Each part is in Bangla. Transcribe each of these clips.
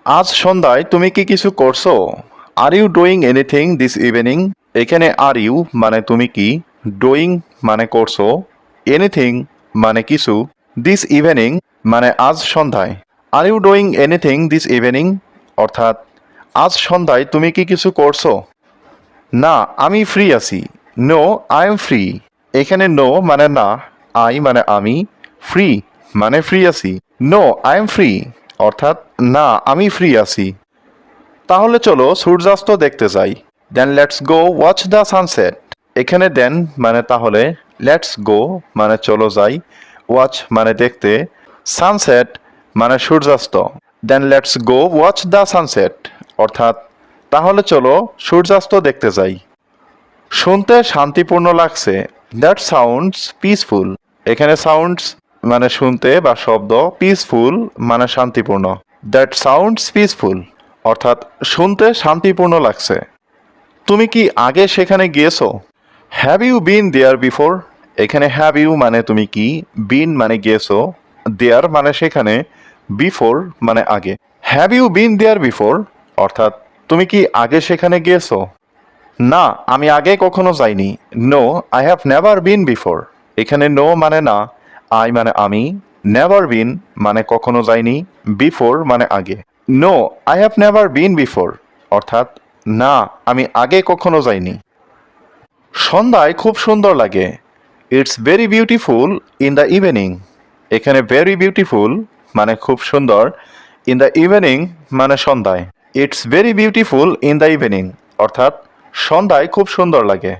আজ সন্ধ্যায় তুমি কি কিছু করছো? Are you doing anything this evening? এখানে আর ইউ মানে তুমি কি, ডুইং মানে করছো, এনিথিং মানে কিছু, দিস ইভিনিং মানে আজ সন্ধ্যায়। Are you doing anything this evening অর্থাৎ আজ সন্ধ্যায় তুমি কি কিছু করছো? না, আমি ফ্রি আছি। No, I am free. এখানে নো মানে না, আই মানে আমি, ফ্রি মানে ফ্রি আছি। নো, আই এম ফ্রি অর্থাৎ না, আমি ফ্রি আছি। তাহলে চলো সূর্যাস্ত দেখতে যাই। Then let's go watch the sunset. এখানে দেন মানে তাহলে, লেটস গো মানে চলো যাই, ওয়াচ মানে দেখতে, সানসেট মানে সূর্যাস্ত। Then let's go watch the sunset অর্থাৎ তাহলে চলো সূর্যাস্ত দেখতে যাই। শুনতে শান্তিপূর্ণ লাগছে। That sounds peaceful. এখানে সাউন্ডস মানে শুনতে বা শব্দ, পিসফুল মানে শান্তিপূর্ণ। দ্যাট সাউন্ডস পিসফুল অর্থাৎ শুনতে শান্তিপূর্ণ লাগছে। তুমি কি আগে সেখানে গিয়েছো? Have you been there before? এখানে হ্যাভ ইউ মানে তুমি কি, বিন মানে গিয়েছো, দেয়ার মানে সেখানে, বিফোর মানে আগে। Have you been there before অর্থাৎ তুমি কি আগে সেখানে গিয়েছো? না, আমি আগে কখনো যাইনি। No, I have never been before. এখানে নো মানে না, আই মানে আমি, নেভার বিন মানে কখনো যাইনি, বিফোর মানে আগে। No, I have never been before অর্থাৎ না, আমি আগে কখনো যাইনি। সন্ধ্যায় খুব সুন্দর লাগে। It's very beautiful in the evening. এখানে ভেরি বিউটিফুল মানে খুব সুন্দর, ইন দ্য ইভিনিং মানে সন্ধ্যায়। It's very beautiful in the evening অর্থাৎ সন্ধ্যায় খুব সুন্দর লাগে।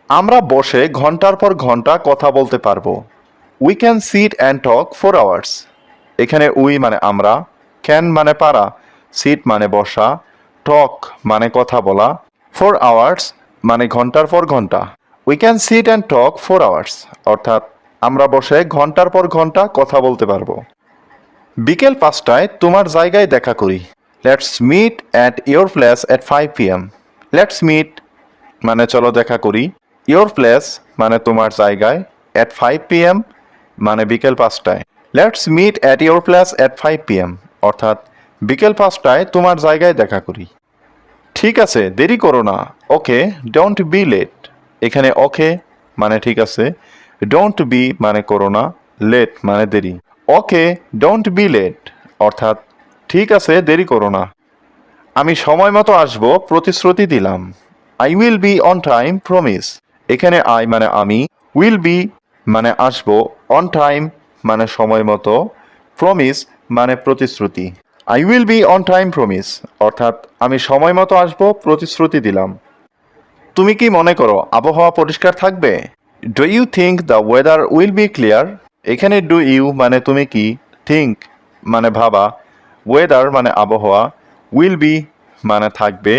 আমরা বসে ঘন্টার পর ঘন্টা কথা বলতে পারবো। We can sit and talk for hours. এখানে উই মানে আমরা, ক্যান মানে পারা, সিট মানে বসা, টক মানে কথা বলা, ফর আওয়ার্স মানে ঘন্টার পর ঘন্টা। We can sit and talk for hours অর্থাৎ আমরা বসে ঘন্টার পর ঘন্টা কথা বলতে পারবো। বিকেল 5টায় তোমার জায়গায় দেখা করি। Let's meet at your place at 5 p.m. Let's meet মানে চলো দেখা করি, ইয়োর প্লেস মানে তোমার জায়গায়, অ্যাট 5 p.m. মানে বিকেল 5টায়। Let's meet at your place at 5 p.m. অর্থাৎ বিকেল 5টায় তোমার জায়গায় দেখা করি। ঠিক আছে, দেরি করো না। ওকে, ডোন্ট বি লেট। এখানে ওকে মানে ঠিক আছে, ডোন্ট বি মানে করো না, লেট মানে দেরি। ওকে, ডোন্ট বি লেট অর্থাৎ ঠিক আছে, দেরি করো না। আমি সময় মতো আসবো, প্রতিশ্রুতি দিলাম। I will B on time promise. এখানে আই মানে আমি, উইল বি মানে আসবো, অন টাইম মানে সময় মতো, প্রমিস মানে প্রতিশ্রুতি। I will B on time promise অর্থাৎ আমি সময় মতো আসবো, প্রতিশ্রুতি দিলাম। তুমি কি মনে করো আবহাওয়া পরিষ্কার থাকবে? Do you think the weather will be clear? এখানে ডু ইউ মানে তুমি কি, থিঙ্ক মানে ভাবা, ওয়েদার মানে আবহাওয়া, উইল বি মানে থাকবে,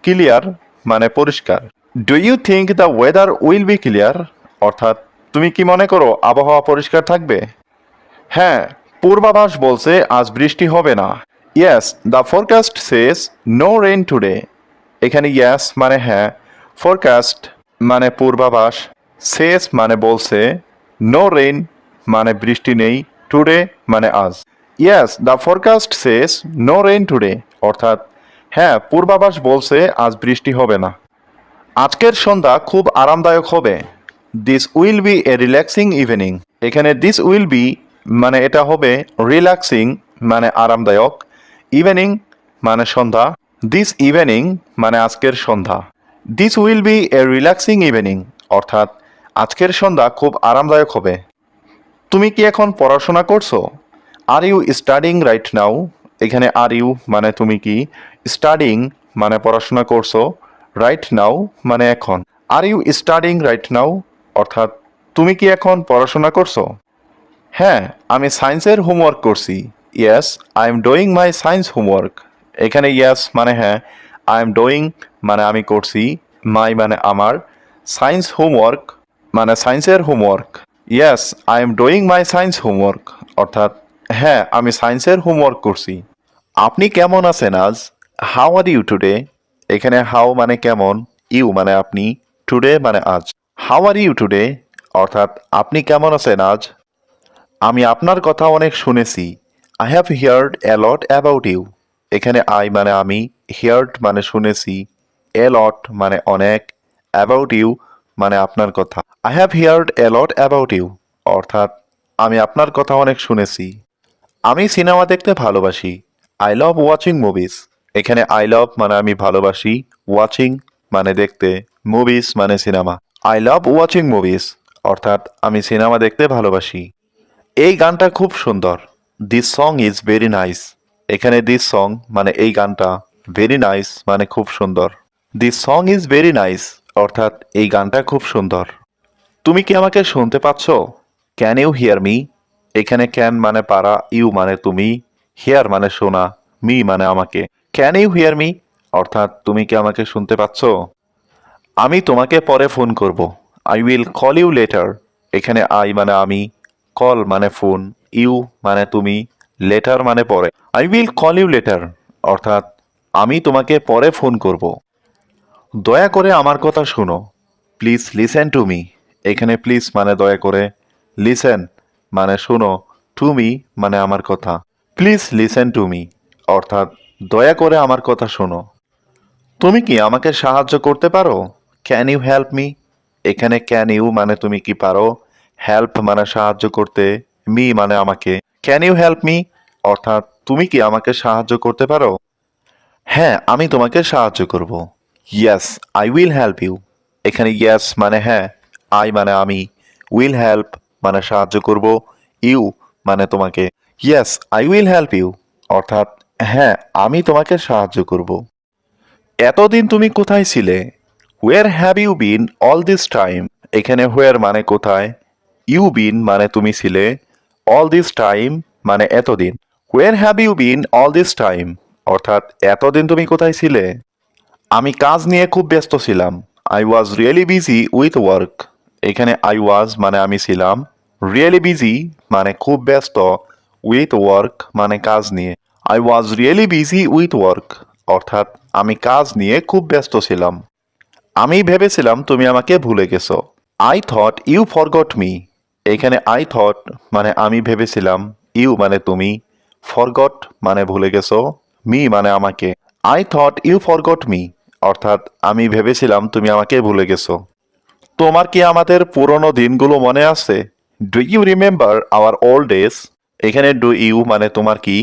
ক্লিয়ার মানে পরিষ্কার। Do you think the weather will be clear অর্থাৎ তুমি কি মনে করো আবহাওয়া পরিষ্কার থাকবে? হ্যাঁ, পূর্বাভাস বলছে আজ বৃষ্টি হবে না। Yes, the forecast says no rain today. এখানে ইয়েস মানে হ্যাঁ, ফোরকাস্ট মানে পূর্বাভাস, সেজ মানে বলছে, নো রেইন মানে বৃষ্টি নেই, টুডে মানে আজ। Yes, the forecast says no rain today অর্থাৎ হ্যাঁ, পূর্বাভাস বলছে আজ বৃষ্টি হবে না। আজকের সন্ধ্যা খুব আরামদায়ক হবে। This will be a relaxing evening. এখানে দিস উইল বি মানে এটা হবে, রিল্যাক্সিং মানে আরামদায়ক, ইভিনিং মানে সন্ধ্যা, দিস ইভিনিং মানে আজকের সন্ধ্যা। This will be a relaxing evening অর্থাৎ আজকের সন্ধ্যা খুব আরামদায়ক হবে। তুমি কি এখন পড়াশোনা করছো? Are you studying right now? এখানে আর ইউ মানে তুমি কি, স্টাডিং মানে পড়াশোনা করছো, রাইট নাও মানে এখন। Are you studying right now অর্থাৎ তুমি কি এখন পড়াশোনা করছো? হ্যাঁ, আমি সায়েন্সের হোমওয়ার্ক করছি। Yes, I am doing my science homework. এখানে ইয়েস মানে হ্যাঁ, আই এম ডুইং মানে আমি করছি, মাই মানে আমার, সায়েন্স হোমওয়ার্ক মানে সায়েন্সের homework. Yes, I am doing my science homework অর্থাৎ হ্যাঁ, আমি সায়েন্সের হোমওয়ার্ক করছি। আপনি কেমন আছেন আজ? How are you today? এখানে হাউ মানে কেমন, ইউ মানে আপনি, টুডে মানে আজ। হাউ আর ইউ টুডে অর্থাৎ আপনি কেমন আছেন আজ? আমি আপনার কথা অনেক শুনেছি। I have heard a lot about you. এখানে আই মানে আমি, হিয়ার্ড মানে শুনেছি, এ লট মানে অনেক, অ্যাবাউট ইউ মানে আপনার কথা। I have heard a lot about you, অর্থাৎ আমি আপনার কথা অনেক শুনেছি। আমি সিনেমা দেখতে ভালোবাসি। I love watching movies. এখানে আই লাভ মানে আমি ভালোবাসি, ওয়াচিং মানে দেখতে, মুভিজ মানে cinema. I love watching movies, অর্থাৎ আমি সিনেমা দেখতে ভালোবাসি। এই গানটা খুব সুন্দর। This song is very nice. এখানে দিস সং মানে এই গানটা, ভেরি নাইস মানে খুব সুন্দর। This song is very nice, অর্থাৎ এই গানটা খুব সুন্দর। তুমি কি আমাকে শুনতে পাচ্ছ? Can you hear me? এখানে ক্যান মানে পারা, ইউ মানে তুমি, হিয়ার মানে শোনা, মি মানে আমাকে। ক্যান ইউ হিয়ার মি, অর্থাৎ তুমি কি আমাকে শুনতে পাচ্ছ? আমি তোমাকে পরে ফোন করব। I will call you later. এখানে আই মানে আমি, কল মানে ফোন, ইউ মানে তুমি, লেটার মানে পরে। I will call you later, অর্থাৎ আমি তোমাকে পরে ফোন করব। দয়া করে আমার কথা শোনো। Please listen to me. এখানে প্লিজ মানে দয়া করে, লিসেন মানে শোনো, টু মি মানে আমার কথা। প্লিজ লিসেন টু মি, অর্থাৎ দয়া করে আমার কথা শোনো। তুমি কি আমাকে সাহায্য করতে পারো? Can you help me? এখানে ক্যান ইউ মানে তুমি কি পারো, হেল্প মানে সাহায্য করতে, মি মানে আমাকে। ক্যান ইউ হেল্প মি, অর্থাৎ তুমি কি আমাকে সাহায্য করতে পারো? হ্যাঁ, আমি তোমাকে সাহায্য করব। Yes, I will help you. এখানে ইয়েস মানে হ্যাঁ, আই মানে আমি, উইল হেল্প মানে সাহায্য করব, ইউ মানে তোমাকে। Yes, I will help you, অর্থাৎ হ্যাঁ, আমি তোমাকে সাহায্য করব। এতদিন তুমি কোথায় ছিলে? Where have you been all this time? এখানে হোয়ার মানে কোথায়, ইউ বিন মানে তুমি ছিলে, অল দিস টাইম মানে এতদিন। Where have you been all this time, অর্থাৎ এতদিন তুমি কোথায় ছিলে? আমি কাজ নিয়ে খুব ব্যস্ত ছিলাম। I was really busy with work. এখানে আই ওয়াজ মানে আমি ছিলাম, রিয়েলি বিজি মানে খুব ব্যস্ত, উইথ ওয়ার্ক মানে কাজ নিয়ে। I was really busy with work, অর্থাৎ আমি কাজ নিয়ে খুব ব্যস্ত ছিলাম। আমি ভেবেছিলাম তুমি আমাকে ভুলে গেছো। I thought you forgot me. এখানে আই থট মানে আমি ভেবেছিলাম, ইউ মানে তুমি, ফরগট মানে ভুলে গেছো, মি মানে আমাকে। I thought you forgot me, অর্থাৎ আমি ভেবেছিলাম তুমি আমাকে ভুলে গেছো। তোমার কি আমাদের পুরনো দিনগুলো মনে আছে? Do you remember our old days? এখানে ডু ইউ মানে তোমার কি,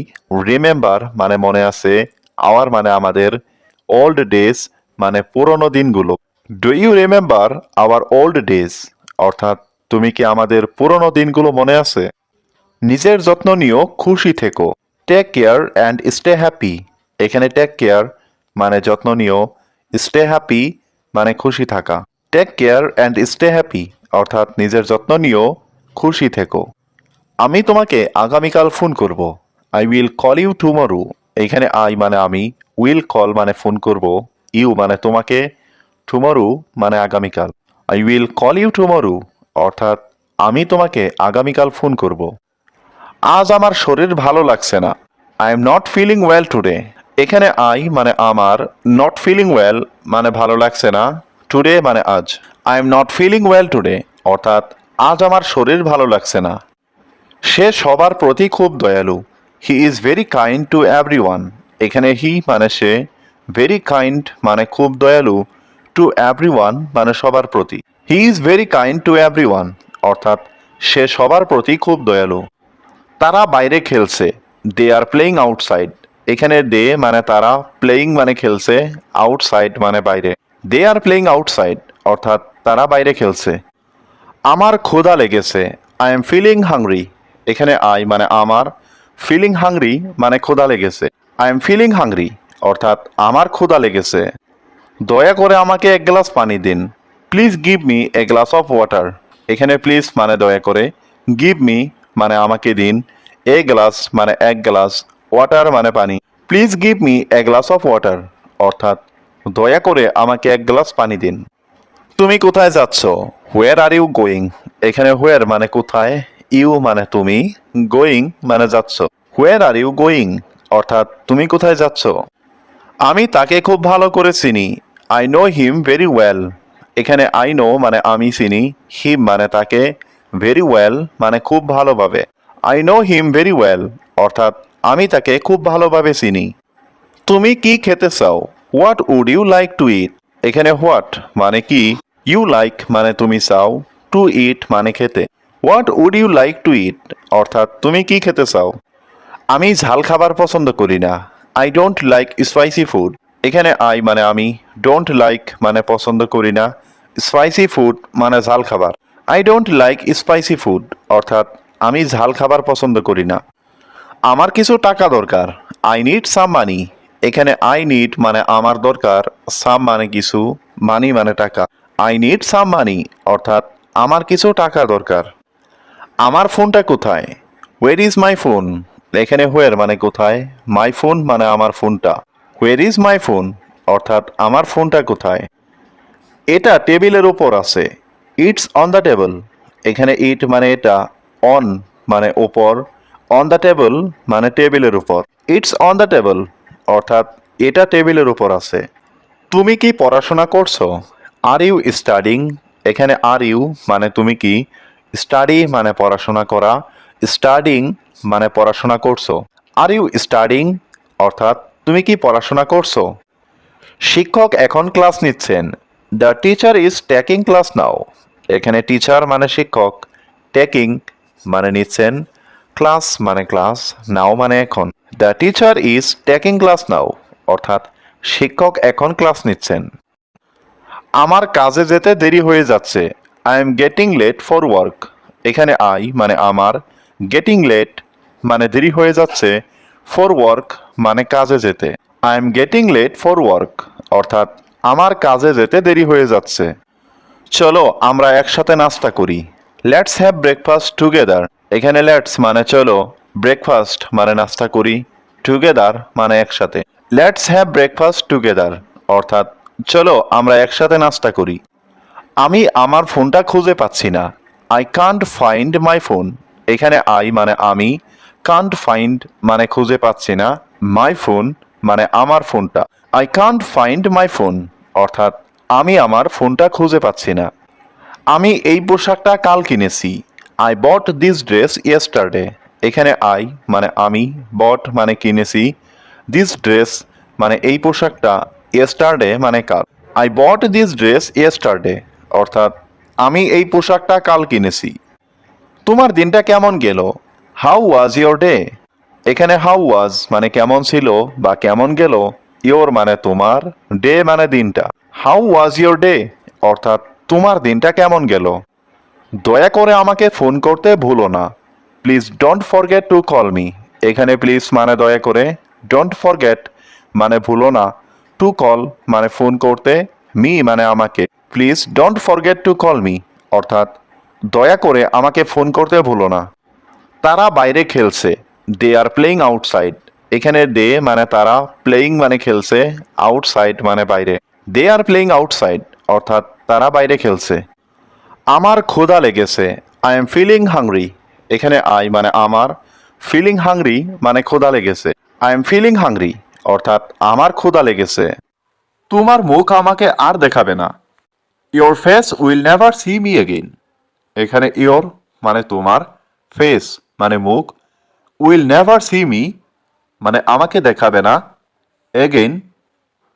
রিমেম্বার মানে মনে আছে, আওয়ার মানে আমাদের, ওল্ড ডেজ মানে পুরনো দিনগুলো। Do you remember our old days, অর্থাৎ তুমি কি আমাদের পুরনো দিনগুলো মনে আছে? নিজের যত্ন নিও, খুশি থেকো। Take care and stay happy. এখানে টেক কেয়ার মানে যত্ন নিও, স্টে হ্যাপি মানে খুশি থাকা। Take care and stay happy, অর্থাৎ নিজের যত্ন নিও, খুশি থেকো। আমি তোমাকে আগামীকাল ফোন করব। I will call you tomorrow. এইখানে আই মানে আমি, উইল কল মানে ফোন করব, ইউ মানে তোমাকে, টুমরো মানে আগামীকাল। I will call you tomorrow, অর্থাৎ আমি তোমাকে আগামীকাল ফোন করব। আজ আমার শরীর ভালো লাগছে না। I am not feeling well today. এখানে আই মানে আমার, নট ফিলিং ওয়েল মানে ভালো লাগছে না, টুডে মানে আজ। I am not feeling well today, অর্থাৎ আজ আমার শরীর ভালো লাগছে না। সে সবার প্রতি খুব দয়ালু। He is very kind to everyone. এখানে হি মানে সে, ভেরি কাইন্ড মানে খুব দয়ালু, টু এভরিওয়ান মানে সবার প্রতি। He is very kind to everyone, অর্থাৎ সে সবার প্রতি খুব দয়ালু। তারা বাইরে খেলছে। দে আর প্লেয়িং আউটসাইড। এখানে দে মানে তারা, প্লেয়িং মানে খেলছে, আউটসাইড মানে বাইরে। দে আর প্লেয়িং আউটসাইড, অর্থাৎ তারা বাইরে খেলছে। আমার ক্ষুধা লেগেছে। I am feeling hungry. এখানে আই মানে আমার, ফিলিং হাংরি মানে ক্ষুধা লেগেছে। আই এম ফিলিং হাংরি, অর্থাৎ আমার ক্ষুধা লেগেছে। দয়া করে আমাকে এক গ্লাস পানি দিন। Please give me a glass of water. এখানে প্লিজ মানে দয়া করে, গিভ মি মানে আমাকে দিন, এ গ্লাস মানে এক গ্লাস, ওয়াটার মানে পানি। Please give me a glass of water, অর্থাৎ দয়া করে আমাকে এক গ্লাস পানি দিন। তুমি কোথায় যাচ্ছ? হোয়ার আর ইউ গোয়িং? এখানে হোয়ার মানে কোথায়, ইউ মানে তুমি, গোয়িং মানে যাচ্ছ। হোয়ার আর ইউ গোয়িং, অর্থাৎ তুমি কোথায় যাচ্ছ? আমি তাকে খুব ভালো করে চিনি। I know him very well. এখানে আই নো মানে আমি চিনি, হিম মানে তাকে, ভেরি ওয়েল মানে খুব ভালোভাবে। I know him very well, অর্থাৎ আমি তাকে খুব ভালোভাবে চিনি। তুমি কি খেতে চাও? What would you like to eat? এখানে হোয়াট মানে কি, ইউ লাইক মানে তুমি চাও, টু ইট মানে খেতে। What would you like to eat অর্থাৎ তুমি কি খেতে চাও? আমি ঝাল খাবার পছন্দ করি না। I don't like spicy food. এখানে আই মানে আমি, ডোন্ট লাইক মানে পছন্দ করি না, স্পাইসি ফুড মানে ঝাল খাবার। I don't like spicy food অর্থাৎ আমি ঝাল খাবার পছন্দ করি না। আমার কিছু টাকা দরকার। আই নিড সাম মানি। এখানে আই নিড মানে আমার দরকার, সাম মানে কিছু, মানি মানে টাকা। আই নিড সাম মানি অর্থাৎ আমার কিছু টাকা দরকার। আমার ফোনটা কোথায়? Where is my phone? এখানে হোয়ার মানে কোথায়, মাই ফোন মানে আমার ফোনটা। হোয়ার ইজ মাই ফোন অর্থাৎ আমার ফোনটা কোথায়? এটা টেবিলের উপর আছে। It's on the table. এখানে ইট মানে এটা, অন মানে ওপর, অন দ্য টেবল মানে টেবিলের উপর। ইটস অন দ্য টেবল অর্থাৎ এটা টেবিলের উপর আছে। তুমি কি পড়াশোনা করছো? Are you studying? এখানে আর ইউ মানে তুমি কি, স্টাডি মানে পড়াশোনা করা, স্টাডিং মানে পড়াশোনা করছো। আর ইউ স্টাডিং অর্থাৎ তুমি কি পড়াশোনা করছো? শিক্ষক এখন ক্লাস নিচ্ছেন। The teacher is taking class now. এখানে টিচার মানে শিক্ষক, টেকিং মানে নিচ্ছেন, ক্লাস মানে ক্লাস, নাও মানে এখন। The teacher is taking class now অর্থাৎ শিক্ষক এখন ক্লাস নিচ্ছেন। আমার কাজে যেতে দেরি হয়ে যাচ্ছে। I am getting late for work. এখানে আই মানে আমার, গেটিং লেট মানে দেরি হয়ে যাচ্ছে, ফর ওয়ার্ক মানে কাজে যেতে। I am getting late for work অর্থাৎ আমার কাজে যেতে দেরি হয়ে যাচ্ছে। চলো আমরা একসাথে নাস্তা করি। Let's have breakfast together. এখানে লেটস মানে চলো, ব্রেকফাস্ট মানে নাস্তা করি, টুগেদার মানে একসাথে। লেটস হ্যাভ ব্রেকফাস্ট টুগেদার অর্থাৎ চলো আমরা একসাথে নাস্তা করি। আমি আমার ফোনটা খুঁজে পাচ্ছি না। I Kant find my phone. এখানে আই মানে আমি, কান্ট ফাইন্ড মানে খুঁজে পাচ্ছি না, মাই ফোন মানে আমার ফোনটা। I can't find my phone অর্থাৎ আমি আমার ফোনটা খুঁজে পাচ্ছি না। আমি এই পোশাকটা কাল কিনেছি। I bought this dress yesterday. এখানে আই মানে আমি, বট মানে কিনেছি, দিস ড্রেস মানে এই পোশাকটা, ইয়েস্টারডে মানে কাল। I bought this dress yesterday অর্থাৎ আমি এই পোশাকটা কাল কিনেছি। তোমার দিনটা কেমন গেল? How was your day? এখানে হাউ ওয়াজ মানে কেমন ছিল বা কেমন গেল, ইয়োর মানে তোমার, ডে মানে দিনটা। হাউ ওয়াজ ইয়োর ডে অর্থাৎ তোমার দিনটা কেমন গেল? দয়া করে আমাকে ফোন করতে ভুলো না। Please don't forget to call me. এখানে প্লিজ মানে দয়া করে, ডোন্ট ফরগেট মানে ভুলো না, টু কল মানে ফোন করতে, মি মানে আমাকে। Please don't forget to call me অর্থাৎ দয়া করে আমাকে ফোন করতে ভুলো না। তারা বাইরে খেলছে। দে আর প্লেইং আউটসাইড। এখানে দে মানে তারা, প্লেইং মানে খেলছে, আউটসাইড মানে বাইরে। দে আর প্লেইং আউটসাইড অর্থাৎ তারা বাইরে খেলছে। আমার ক্ষুধা লেগেছে। I am feeling hungry. এখানে আই মানে আমার, ফিলিং হাংরি মানে ক্ষুধা লেগেছে। আই এম ফিলিং হাংরি অর্থাৎ আমার ক্ষুধা লেগেছে। তোমার মুখ আমাকে আর দেখাবে না। Your face will never see me again. এখানে ইয়োর মানে তোমার, ফেস মানে মুখ, উইল নেভার সি মি মানে আমাকে দেখাবে না, এগেইন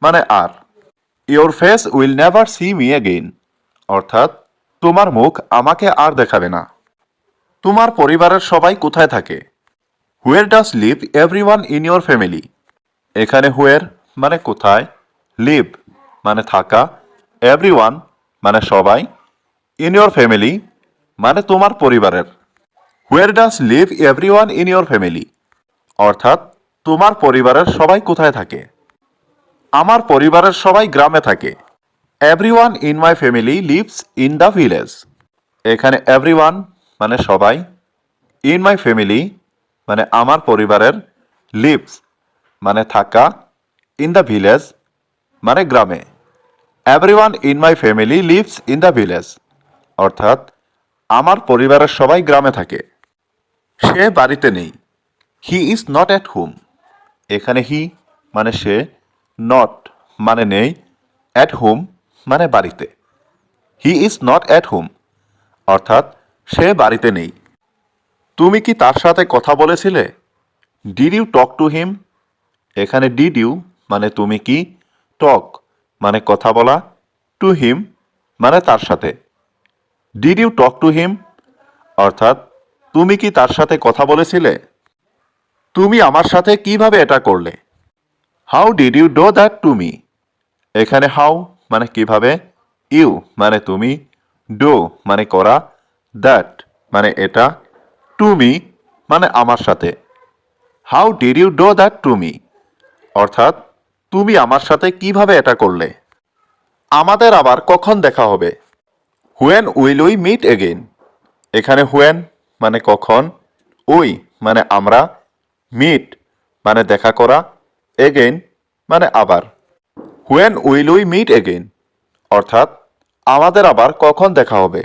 মানে আর। Your face will never see me again অর্থাৎ তোমার মুখ আমাকে আর দেখাবে না। তোমার পরিবারের সবাই কোথায় থাকে? Where does live everyone in your family? এখানে হুয়ার মানে কোথায়, লিভ মানে থাকা, এভরিওয়ান মানে সবাই, ইন ইয়োর ফ্যামিলি মানে তোমার পরিবারের। Where does live everyone in your family অর্থাৎ তোমার পরিবারের সবাই কোথায় থাকে? আমার পরিবারের সবাই গ্রামে থাকে। Everyone in my family lives in the village. এখানে এভরিওয়ান মানে সবাই, ইন মাই ফ্যামিলি মানে আমার পরিবারের, লিভস মানে থাকা, ইন দ্য ভিলেজ মানে গ্রামে। Everyone in my family lives in the village অর্থাৎ আমার পরিবারের সবাই গ্রামে থাকে। সে বাড়িতে নেই। He is not at home. এখানে হি মানে সে, নট মানে নেই, অ্যাট হোম মানে বাড়িতে। He is not at home অর্থাৎ সে বাড়িতে নেই। তুমি কি তার সাথে কথা বলেছিলে? Did you talk to him? এখানে ডিড ইউ মানে তুমি কি, টক মানে কথা বলা, টু হিম মানে তার সাথে। Did you talk to him অর্থাৎ তুমি কি তার সাথে কথা বলেছিলে? তুমি আমার সাথে কিভাবে এটা করলে? How did you do that to me? এখানে হাউ মানে কিভাবে, ইউ মানে তুমি, ডো মানে করা, দ্যাট মানে এটা, টু মি মানে আমার সাথে। How did you do that to me অর্থাৎ তুমি আমার সাথে কিভাবে এটা করলে? আমাদের আবার কখন দেখা হবে? When will we meet again? এখানে হোয়েন মানে কখন, উই মানে আমরা, মিট মানে দেখা করা, এগেইন মানে আবার। When will we meet again অর্থাৎ আমাদের আবার কখন দেখা হবে?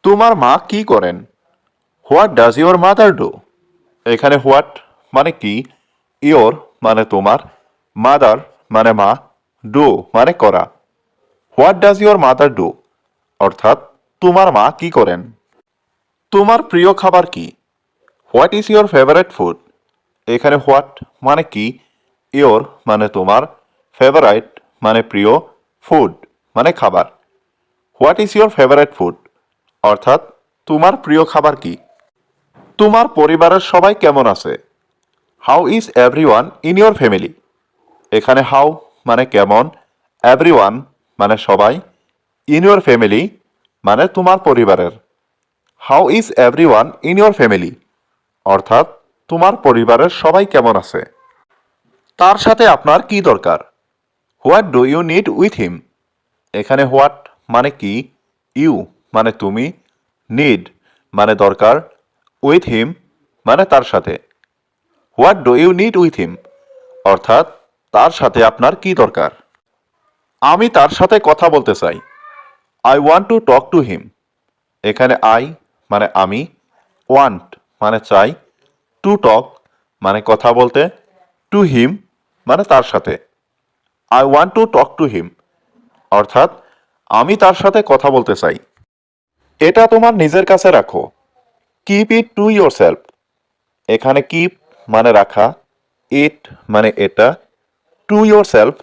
তোমার মা কি করেন? What does your mother do? এখানে হোয়াট মানে কি, ইয়োর মানে তোমার, মাদার মানে মা, ডু মানে করা। What does your mother do অর্থাৎ তোমার মা কি করেন? তোমার প্রিয় খাবার কি? What is your favourite food? এখানে হোয়াট মানে কি, ইয়োর মানে তোমার, ফেভারাইট মানে প্রিয়, ফুড মানে খাবার। What is your favourite food অর্থাৎ তোমার প্রিয় খাবার কি? তোমার পরিবারের সবাই কেমন আছে? How is everyone in your family? এখানে হাউ মানে কেমন, এভরিওয়ান মানে সবাই, ইন ইউর ফ্যামিলি মানে তোমার পরিবারের। How is everyone in your family অর্থাৎ তোমার পরিবারের সবাই কেমন আছে? তার সাথে আপনার কি দরকার? What do you need with him? এখানে হোয়াট মানে কি, ইউ মানে তুমি, নিড মানে দরকার, উইথ হিম মানে তার সাথে। What do you need with him অর্থাৎ তার সাথে আপনার কি দরকার? আমি তার সাথে কথা বলতে চাই। I want to talk to him. এখানে আই মানে আমি, ওয়ান্ট মানে চাই, টু টক মানে কথা বলতে, টু হিম মানে তার সাথে। I want to talk to him অর্থাৎ আমি তার সাথে কথা বলতে চাই। এটা তোমার নিজের কাছে রাখো। Keep it to your self. এখানে কিপ মানে রাখা, ইট মানে এটা, টু ইয়োর সেলফ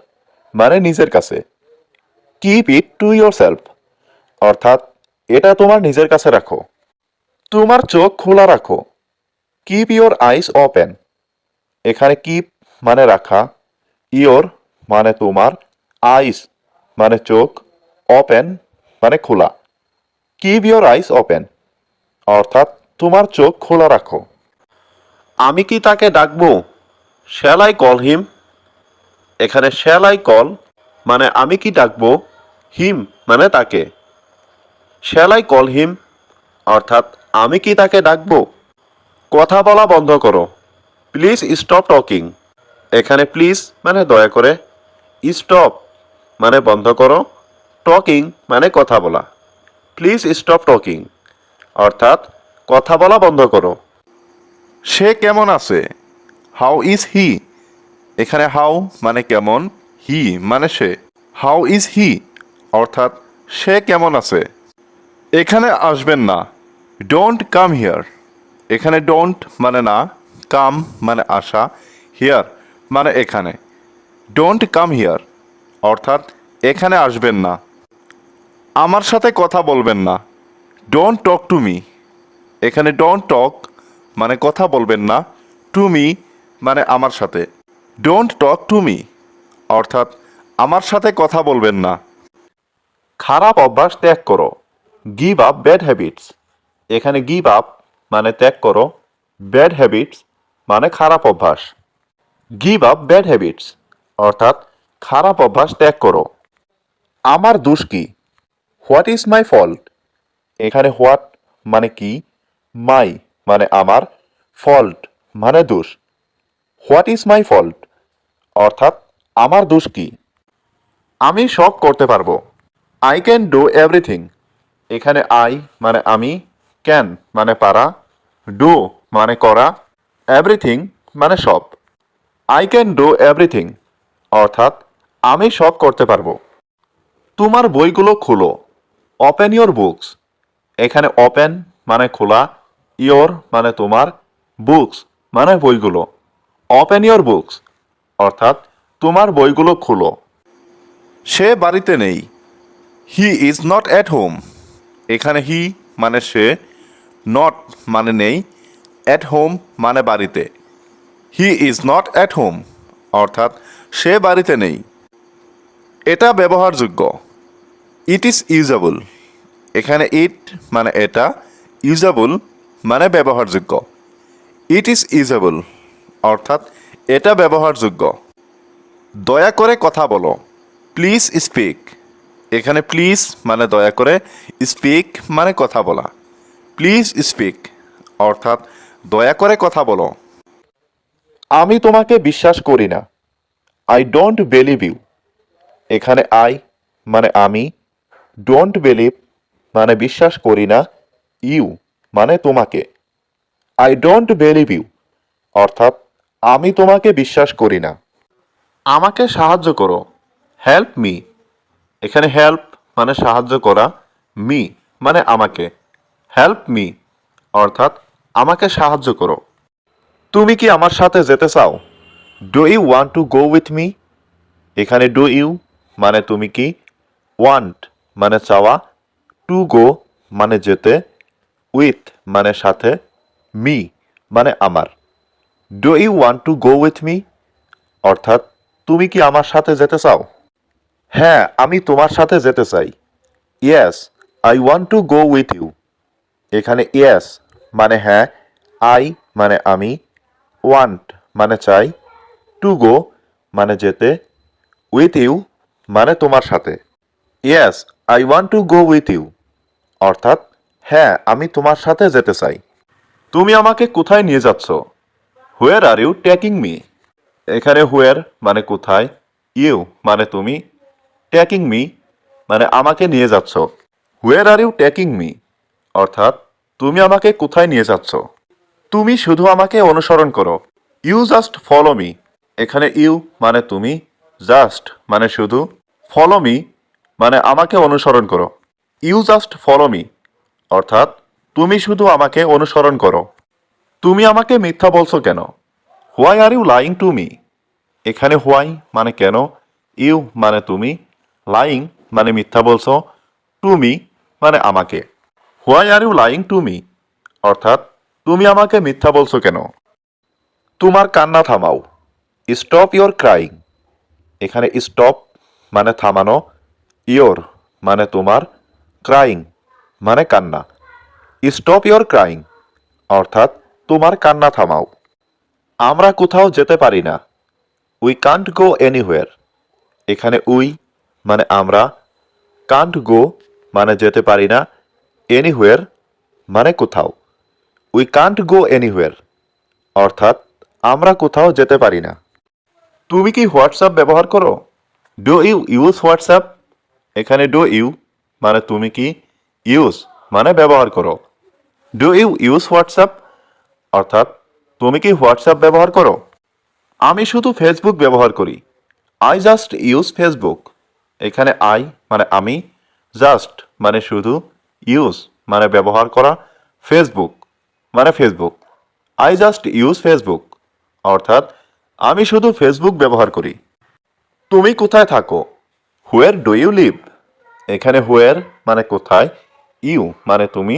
মানে নিজের কাছে। Keep it to your self অর্থাৎ এটা তোমার নিজের কাছে রাখো। তোমার চোখ খোলা রাখো। Keep your eyes open. এখানে কিপ মানে রাখা, ইয়োর মানে তোমার, আইস মানে চোখ, ওপেন মানে খোলা। কিপ ইয়োর আইস ওপেন অর্থাৎ তোমার চোখ খোলা রাখো। আমি কি তাকে ডাকবো? Shall I call him? এখানে শ্যাল আই কল মানে আমি কি ডাকবো, হিম মানে তাকে। শ্যাল আই কল হিম অর্থাৎ আমি কি তাকে ডাকবো? কথা বলা বন্ধ করো। Please stop talking. এখানে প্লিজ মানে দয়া করে, স্টপ মানে বন্ধ করো, টকিং মানে কথা বলা। প্লিজ স্টপ টকিং অর্থাৎ কথা বলা বন্ধ করো। সে কেমন আছে? How is he? এখানে হাউ মানে কেমন, হি মানে সে। হাউ ইজ হি অর্থাৎ সে কেমন আছে? এখানে আসবেন না। Don't come here. এখানে ডোন্ট মানে না, কাম মানে আসা, হিয়ার মানে এখানে। ডোন্ট কাম হিয়ার অর্থাৎ এখানে আসবেন না। আমার সাথে কথা বলবেন না। Don't talk to me. এখানে ডোন্ট টক মানে কথা বলবেন না, টু মি মানে আমার সাথে। ডোন্ট টক টু মি অর্থাৎ আমার সাথে কথা বলবেন না। খারাপ অভ্যাস ত্যাগ করো। Give up bad habits. এখানে গিভ আপ মানে ত্যাগ করো, ব্যাড হ্যাবিটস মানে খারাপ অভ্যাস। গিভ আপ ব্যাড হ্যাবিটস অর্থাৎ খারাপ অভ্যাস ত্যাগ করো। আমার দোষ কি? What is my fault? এখানে হোয়াট মানে কি, মাই মানে আমার, ফল্ট মানে দোষ। হোয়াট ইজ মাই ফল্ট অর্থাৎ আমার দোষ কি? আমি সব করতে পারবো। I can do everything. এখানে আই মানে আমি, ক্যান মানে পারা, ডু মানে করা, এভরিথিং মানে সব। আই ক্যান ডু এভরিথিং অর্থাৎ আমি সব করতে পারবো। তোমার বইগুলো খুলো। Open your books. এখানে ওপেন মানে খোলা, ইয়োর মানে তোমার, বুকস মানে বইগুলো। ওপেন ইয়োর বুকস অর্থাৎ তোমার বইগুলো খুলো। সে বাড়িতে নেই। He is not at home. এখানে হি মানে সে, নট মানে নেই, অ্যাট হোম মানে বাড়িতে। He is not at home অর্থাৎ সে বাড়িতে নেই। এটা ব্যবহারযোগ্য। It is usable. এখানে ইট মানে এটা, ইউজেবল মানে ব্যবহারযোগ্য। ইট ইজ ইউজেবল অর্থাৎ এটা ব্যবহারযোগ্য। দয়া করে কথা বলো। Please speak. এখানে প্লিজ মানে দয়া করে, স্পিক মানে কথা বলা। প্লিজ স্পিক অর্থাৎ দয়া করে কথা বলো। আমি তোমাকে বিশ্বাস করি না। I don't believe you. এখানে আই মানে আমি, ডোন্ট বিলিভ মানে বিশ্বাস করি না, ইউ মানে তোমাকে। আই ডোন্ট বিলিভ ইউ অর্থাৎ আমি তোমাকে বিশ্বাস করি না। আমাকে সাহায্য করো। Help me. এখানে হেল্প মানে সাহায্য করা, মি মানে আমাকে। হেল্প মি অর্থাৎ আমাকে সাহায্য করো। তুমি কি আমার সাথে যেতে চাও? Do you want to go with me? এখানে ডু ইউ মানে তুমি কি, ওয়ান্ট মানে চাওয়া, টু গো মানে যেতে, উইথ মানে সাথে, মি মানে আমার। Do you want to go with me অর্থাৎ তুমি কি আমার সাথে যেতে চাও? হ্যাঁ, আমি তোমার সাথে যেতে চাই। Yes, I want to go with you. এখানে ইয়েস মানে হ্যাঁ, আই মানে আমি, ওয়ান্ট মানে চাই, টু গো মানে যেতে, উইথ ইউ মানে তোমার সাথে। Yes, I want to go with you অর্থাৎ হ্যাঁ, আমি তোমার সাথে যেতে চাই। তুমি আমাকে কোথায় নিয়ে যাচ্ছ? হুয়ার আর ইউ টেকিং মি? এখানে হুয়ার মানে কোথায়, ইউ মানে তুমি, টেকিং মি মানে আমাকে নিয়ে যাচ্ছ। হুয়ার আর ইউ টেকিং মি অর্থাৎ তুমি আমাকে কোথায় নিয়ে যাচ্ছ? তুমি শুধু আমাকে অনুসরণ করো। You just follow me. এখানে ইউ মানে তুমি, জাস্ট মানে শুধু, ফলো মি মানে আমাকে অনুসরণ করো। ইউ জাস্ট ফলো মি অর্থাৎ তুমি শুধু আমাকে অনুসরণ করো। তুমি আমাকে মিথ্যা বলছো কেন? Why are you lying to me? এখানে হোয়াই মানে কেন, ইউ মানে তুমি, লাইং মানে মিথ্যা বলছো, টু মি মানে আমাকে। Why are you lying to me অর্থাৎ তুমি আমাকে মিথ্যা বলছো কেন? তোমার কান্না থামাও। Stop your crying. এখানে স্টপ মানে থামানো, ইয়োর মানে তোমার, ক্রাইং মানে কান্না। স্টপ ইয়োর ক্রাইং অর্থাৎ তোমার কান্না থামাও। আমরা কোথাও যেতে পারি না। We can't go anywhere. এখানে উই মানে আমরা, কান্ট গো মানে যেতে পারি না, এনিহুয়ার মানে কোথাও। উই কান্ট গো এনিহুয়ার অর্থাৎ আমরা কোথাও যেতে পারি না। তুমি কি হোয়াটসঅ্যাপ ব্যবহার করো? Do you use WhatsApp? এখানে ডু ইউ মানে তুমি কি, ইউজ মানে ব্যবহার করো। ডু ইউ ইউজ হোয়াটসঅ্যাপ অর্থাৎ তুমি কি হোয়াটসঅ্যাপ ব্যবহার করো? আমি শুধু ফেসবুক ব্যবহার করি। I just use Facebook. এখানে আই মানে আমি, জাস্ট মানে শুধু, ইউজ মানে ব্যবহার করা, ফেসবুক মানে Facebook. I just use Facebook অর্থাৎ আমি শুধু ফেসবুক ব্যবহার করি। তুমি কোথায় থাকো? হুয়ার ডু ইউ লিভ? এখানে হুয়ার মানে কোথায়, ইউ মানে তুমি,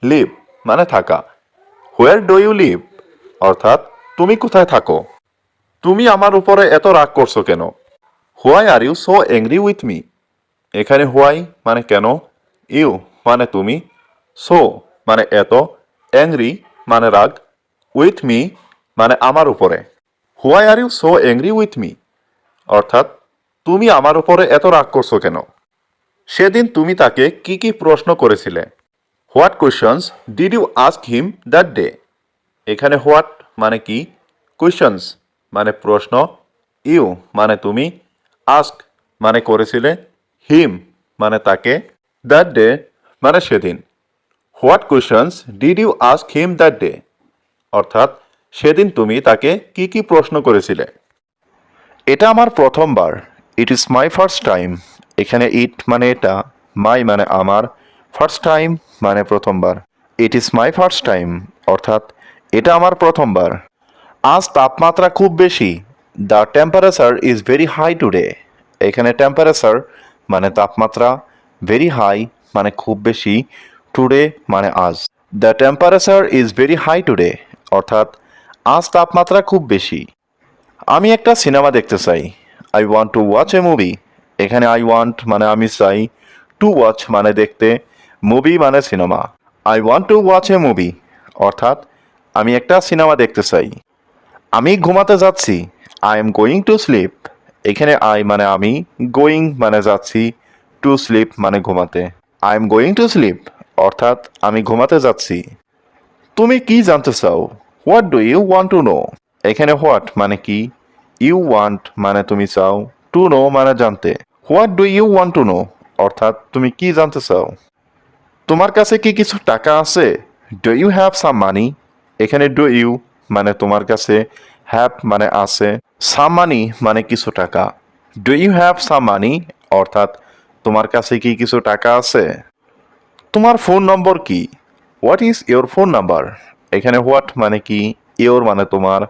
লিভ মানে থাকা। হুয়ার ডু ইউ লিভ অর্থাৎ তুমি কোথায় থাকো? তুমি আমার উপরে এত রাগ করছো কেন? Why are you so angry with me? এখানে হোয়াই মানে কেন, ইউ মানে তুমি, সো মানে এত, অ্যাংরি মানে রাগ, উইথ মি মানে আমার উপরে। Why are you so angry with me অর্থাৎ তুমি আমার উপরে এত রাগ করছো কেন? সেদিন তুমি তাকে কি কি প্রশ্ন করেছিলে? What questions did you ask him that day? এখানে হোয়াট মানে কি, কোয়েশ্চনস মানে প্রশ্ন, ইউ মানে তুমি, আস্ক মানে করেছিলে, হিম মানে তাকে, দ্যাট ডে মানে সেদিন। What questions did you ask him that day অর্থাৎ সেদিন তুমি তাকে কি কি প্রশ্ন করেছিলে? এটা আমার প্রথমবার। It is my first time. এখানে ইট মানে এটা, মাই মানে আমার, ফার্স্ট টাইম মানে প্রথমবার। It is my first time অর্থাৎ এটা আমার প্রথমবার। আজ তাপমাত্রা খুব বেশি। The temperature is very high today. এখানে টেম্পারেচার মানে তাপমাত্রা, ভেরি হাই মানে খুব বেশি, টুডে মানে আজ। The temperature is very high today অর্থাৎ আজ তাপমাত্রা খুব বেশি। আমি একটা সিনেমা দেখতে চাই। I want to watch a movie. এখানে আই ওয়ান্ট মানে আমি চাই, টু ওয়াচ মানে দেখতে, মুভি মানে cinema. I want to watch a movie অর্থাৎ আমি একটা সিনেমা দেখতে চাই। আমি ঘুমাতে যাচ্ছি। I am going to sleep. এখানে আই মানে আমি, গোয়িং মানে যাচ্ছি, টু স্লিপ মানে ঘুমাতে। I am going to sleep অর্থাৎ আমি ঘুমাতে যাচ্ছি। তুমি কি জানতে চাও? What do you want to no. এখানে হোয়াট মানে কি, ইউ ওয়ান্ট মানে তুমি চাও, টু নো মানে জানতে। What do you want to know অর্থাৎ তুমি কি জানতে চাও। তোমার কাছে কি কিছু টাকা আছে? ডু ইউ হ্যাভ সাম মানি। এখানে ডু ইউ মানে তোমার কাছে, হ্যাভ মানে আছে, সাম মানি মানে কিছু টাকা। ডু ইউ হ্যাভ সাম মানি অর্থাৎ তোমার কাছে কি কিছু টাকা আছে। তোমার ফোন নম্বর কি? What is your phone number. এখানে হোয়াট মানে কি, ইয়োর মানে তোমার,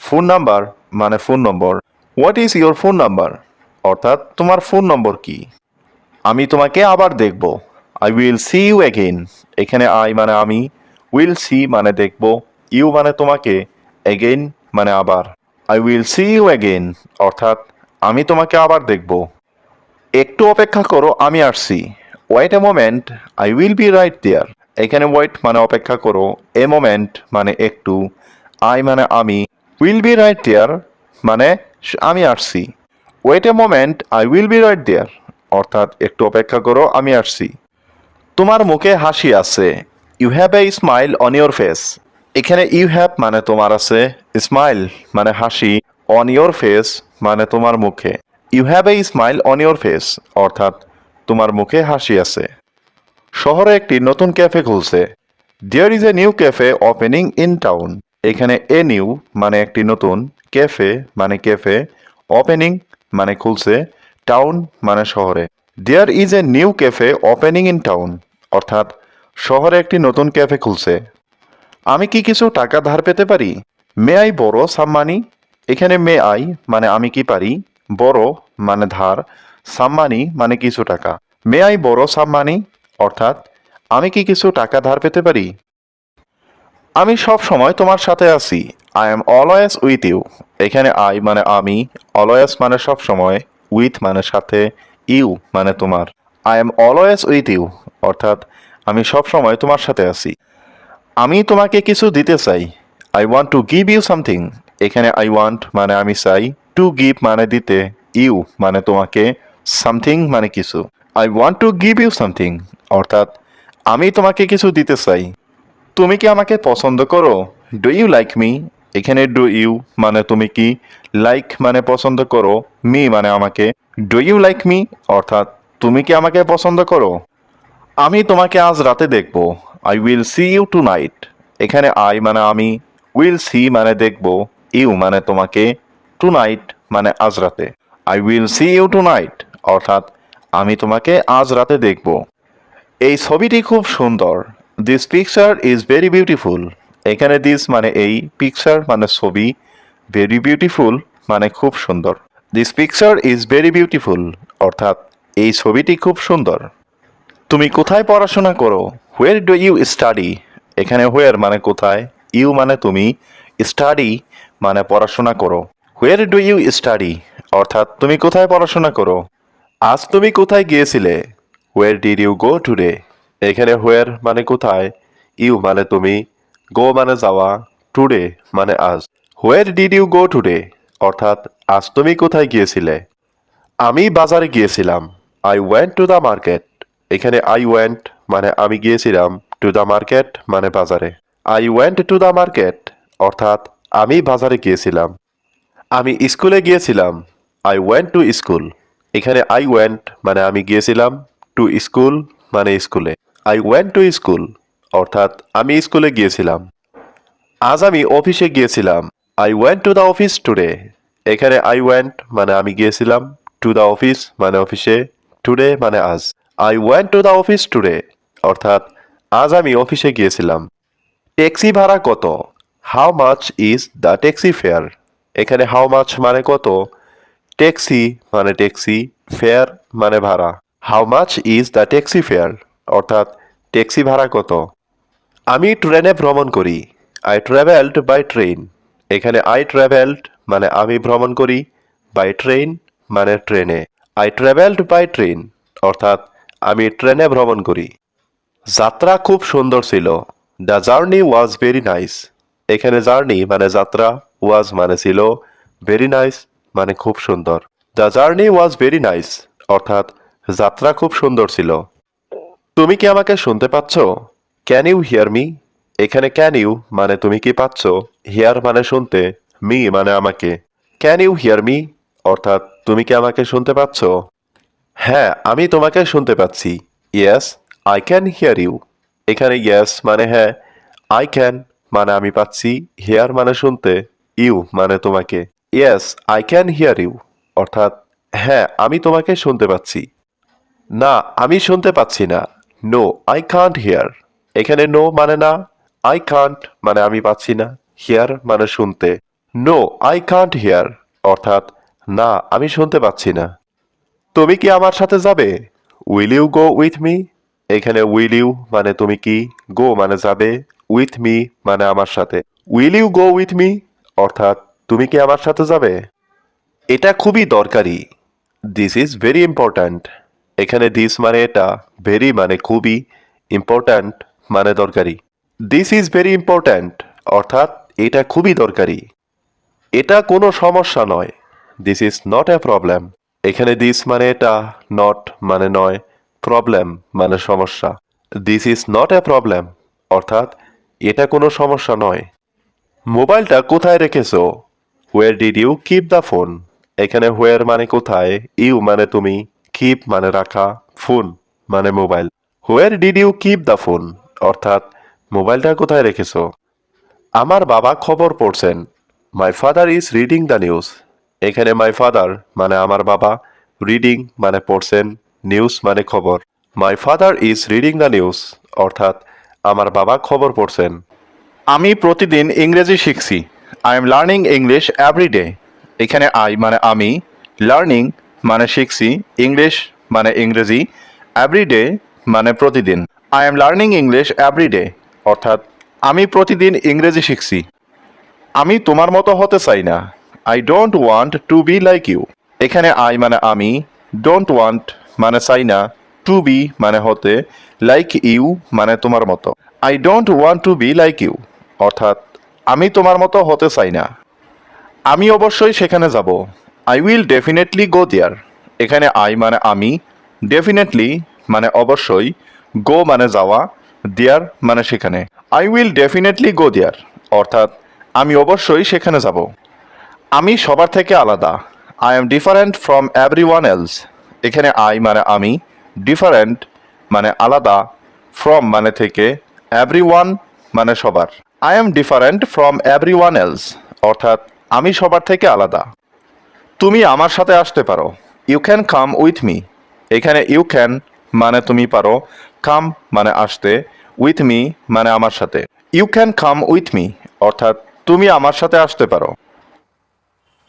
ফোন নাম্বার মানে phone number. What is your phone number অর্থাৎ তোমার ফোন নম্বর কি। আমি তোমাকে আবার দেখব। I will see you again. এখানে আই মানে আমি, উইল সি মানে দেখব, ইউ মানে তোমাকে, অ্যাগেইন মানে আবার। I will see you again অর্থাৎ আমি তোমাকে আবার দেখব। একটু অপেক্ষা করো, আমি আসছি। Wait a moment, I will be right there. এখানে ওয়েট মানে অপেক্ষা করো, এ মোমেন্ট মানে একটু, আই মানে আমি, উইল বি রাইট দেয়ার মানে আমি আসছি। Wait a moment, I will be right there অর্থাৎ একটু অপেক্ষা করো, আমি আসছি। তোমার মুখে হাসি আছে। You have a smile on your face. এখানে ইউ হ্যাভ মানে তোমার আছে, স্মাইল মানে হাসি, অন ইয়োর ফেস মানে তোমার মুখে। You have a smile on your face অর্থাৎ তোমার মুখে হাসি আছে। শহরে একটি নতুন ক্যাফে খুলছে। There is a new cafe opening in town. এখানে এ নিউ মানে একটি নতুন, ক্যাফে মানে ক্যাফে, ওপেনিং মানে খুলছে, টাউন মানে শহরে। There is a new cafe opening in town অর্থাৎ শহরে একটি নতুন ক্যাফে খুলছে। আমি কি কিছু টাকা ধার পেতে পারি? মে আই বড়ো সাম মানি। এখানে মে আই মানে আমি কি পারি, বড়ো মানে ধার, সাম মানি মানে কিছু টাকা। মে আই বড়ো সাম মানি অর্থাৎ আমি কি কিছু টাকা ধার পেতে পারি। আমি সব সময় তোমার সাথে আছি। I am always with you. এখানে আই মানে আমি, অলওয়েজ মানে সব সময়, উইথ মানে সাথে, ইউ মানে তোমার। I am always with you অর্থাৎ আমি সব সময় তোমার সাথে আছি। আমি তোমাকে কিছু দিতে চাই। I want to give you something. এখানে আই ওয়ান্ট মানে আমি চাই, টু গিভ মানে দিতে, ইউ মানে তোমাকে, সামথিং মানে কিছু। I want to give you something অর্থাৎ আমি তোমাকে কিছু দিতে চাই। তুমি কি আমাকে পছন্দ করো? Do you like me. এখানে ডু ইউ মানে তুমি কি, লাইক মানে পছন্দ করো, মি মানে আমাকে। ডু ইউ লাইক মি অর্থাৎ তুমি কি আমাকে পছন্দ করো। আমি তোমাকে আজ রাতে দেখব। I will see you tonight. এখানে আই মানে আমি, উইল সি মানে দেখব, ইউ মানে তোমাকে, টু নাইট মানে আজ রাতে। I will see you tonight অর্থাৎ আমি তোমাকে আজ রাতে দেখব। এই ছবিটি খুব সুন্দর। This picture is very beautiful. এখানে দিস মানে এই, পিকচার মানে ছবি, ভেরি বিউটিফুল মানে খুব সুন্দর। This picture is very beautiful অর্থাৎ এই ছবিটি খুব সুন্দর। তুমি কোথায় পড়াশোনা করো? Where do you study. এখানে হোয়ার মানে কোথায়, ইউ মানে তুমি, স্টাডি মানে পড়াশোনা করো। হোয়ার ডু ইউ স্টাডি অর্থাৎ তুমি কোথায় পড়াশোনা করো। আজ তুমি কোথায় গিয়েছিলে? Where did you go today. এখানে হোয়ার মানে কোথায়, ইউ মানে তুমি, গো মানে যাওয়া, টুডে মানে আজ। Where did you go today অর্থাৎ আজ তুমি কোথায় গিয়েছিলে। আমি বাজারে গিয়েছিলাম। I went to the market. এখানে আই ওয়েন্ট মানে আমি গিয়েছিলাম, টু দ্য মার্কেট মানে বাজারে। I went to the market অর্থাৎ আমি বাজারে গিয়েছিলাম। আমি স্কুলে গিয়েছিলাম। I went to school. এখানে আই ওয়েন্ট মানে আমি গিয়েছিলাম, টু স্কুল মানে স্কুলে। আই ওয়েন্ট টু স্কুল অর্থাৎ আমি স্কুলে গিয়েছিলাম। আজ আমি অফিসে গিয়েছিলাম। I went to the office today. এখানে আই ওয়েন্ট মানে আমি গিয়েছিলাম, টু দ্য অফিস মানে অফিসে, টুডে মানে আজ। I went to the office today অর্থাৎ আজ আমি অফিসে গিয়েছিলাম। ট্যাক্সি ভাড়া কত? How much is the taxi fare. এখানে হাউ মাচ মানে কত, ট্যাক্সি মানে ট্যাক্সি, ফেয়ার মানে ভাড়া। How much is the taxi fare, অর্থাৎ ট্যাক্সি ভাড়া কত। আমি ট্রেনে ভ্রমণ করি, আই ট্রাভেলড বাই ট্রেন। এখানে আই ট্রাভেলড মানে আমি ভ্রমণ করি, বাই ট্রেন মানে ট্রেনে। আই ট্রাভেলড বাই ট্রেন, অর্থাৎ আমি ট্রেনে ভ্রমণ করি। যাত্রা খুব সুন্দর ছিল, the journey was very nice. এখানে জার্নি মানে যাত্রা, ওয়াজ মানে ছিল, ভেরি নাইস মানে খুব সুন্দর। The journey was very nice, অর্থাৎ যাত্রা খুব সুন্দর ছিল। তুমি কি আমাকে শুনতে পাচ্ছ, ক্যান ইউ হিয়ার মি। এখানে ক্যান ইউ মানে তুমি কি পাচ্ছ, হিয়ার মানে শুনতে, মি মানে আমাকে। ক্যান ইউ হিয়ার মি, অর্থাৎ তুমি কি আমাকে শুনতে পাচ্ছ। হ্যাঁ, আমি তোমাকে শুনতে পাচ্ছি, yes I can hear you. এখানে ইয়েস মানে হ্যাঁ, আই ক্যান মানে আমি পাচ্ছি, হিয়ার মানে শুনতে, ইউ মানে তোমাকে। Yes I can hear you, অর্থাৎ হ্যাঁ আমি তোমাকে শুনতে পাচ্ছি। না আমি শুনতে পাচ্ছি না, নো আই কান্ট হিয়ার। এখানে নো মানে না, আই কান্ট মানে আমি পাচ্ছি না, হিয়ার মানে শুনতে। নো আই কান্ট হিয়ার, অর্থাৎ না আমি শুনতে পাচ্ছি না। তুমি কি আমার সাথে যাবে, will you go with me. এখানে উইল ইউ মানে তুমি কি, গো মানে যাবে, উইথ মি মানে আমার সাথে। Will you go with me, অর্থাৎ তুমি কি আমার সাথে যাবে। এটা খুবই দরকারি, দিস ইজ ভেরি ইম্পর্ট্যান্ট। এখানে দিস মানে এটা, ভেরি মানে খুবই, ইম্পর্ট্যান্ট মানে দরকারি। দিস ইজ ভেরি ইম্পর্ট্যান্ট, অর্থাৎ এটা খুবই দরকারি। এটা কোনো সমস্যা নয়, this is not a problem. এখানে দিস মানে এটা, নট মানে নয়, প্রবলেম মানে সমস্যা। This is not a problem, অর্থাৎ এটা কোনো সমস্যা নয়। মোবাইলটা কোথায় রেখেছো, where did you keep the phone. এখানে হোয়ার মানে কোথায়, ইউ মানে তুমি, কিপ মানে রাখা, ফোন মানে mobile. Where did you keep the phone, অর্থাৎ মোবাইলটা কোথায় রেখেছো। আমার বাবা খবর পড়ছেন, my father is reading the news. এখানে মাই ফাদার মানে আমার বাবা, রিডিং মানে পড়ছেন, নিউজ মানে খবর। মাই father is reading the news, অর্থাৎ আমার বাবা খবর পড়ছেন। আমি প্রতিদিন ইংরেজি শিখছি, I am learning English every day. এখানে আই মানে আমি, লার্নিং মানে শিখছি, ইংলিশ মানে ইংরেজি, এভরি ডে মানে প্রতিদিন। I am learning English every day, অর্থাৎ আমি প্রতিদিন ইংরেজি শিখছি। আমি তোমার মতো হতে চাই না, I don't want to be like you. এখানে আই মানে আমি, ডোন্ট ওয়ান্ট মানে চাই না, টু বি মানে হতে, লাইক ইউ মানে তোমার মতো। I don't want to be like you, অর্থাৎ আমি তোমার মতো হতে চাই না। আমি অবশ্যই সেখানে যাব, আই উইল ডেফিনেটলি গো দেয়ার। এখানে আই মানে আমি, ডেফিনেটলি মানে অবশ্যই, গো মানে যাওয়া, দেয়ার মানে সেখানে। আই উইল ডেফিনেটলি গো দেয়ার, অর্থাৎ আমি অবশ্যই সেখানে যাব। আমি সবার থেকে আলাদা, I am different from every one else. এখানে আই মানে আমি, ডিফারেন্ট মানে আলাদা, ফ্রম মানে থেকে, এভরি ওয়ান মানে সবার। I am different from every one else, অর্থাৎ আমি সবার থেকে আলাদা। তুমি আমার সাথে আসতে পারো, you can come with me. এখানে ইউ ক্যান মানে তুমি পারো, কাম মানে আসতে, উইথ মি মানে আমার সাথে। You can come with me, অর্থাৎ তুমি আমার সাথে আসতে পারো।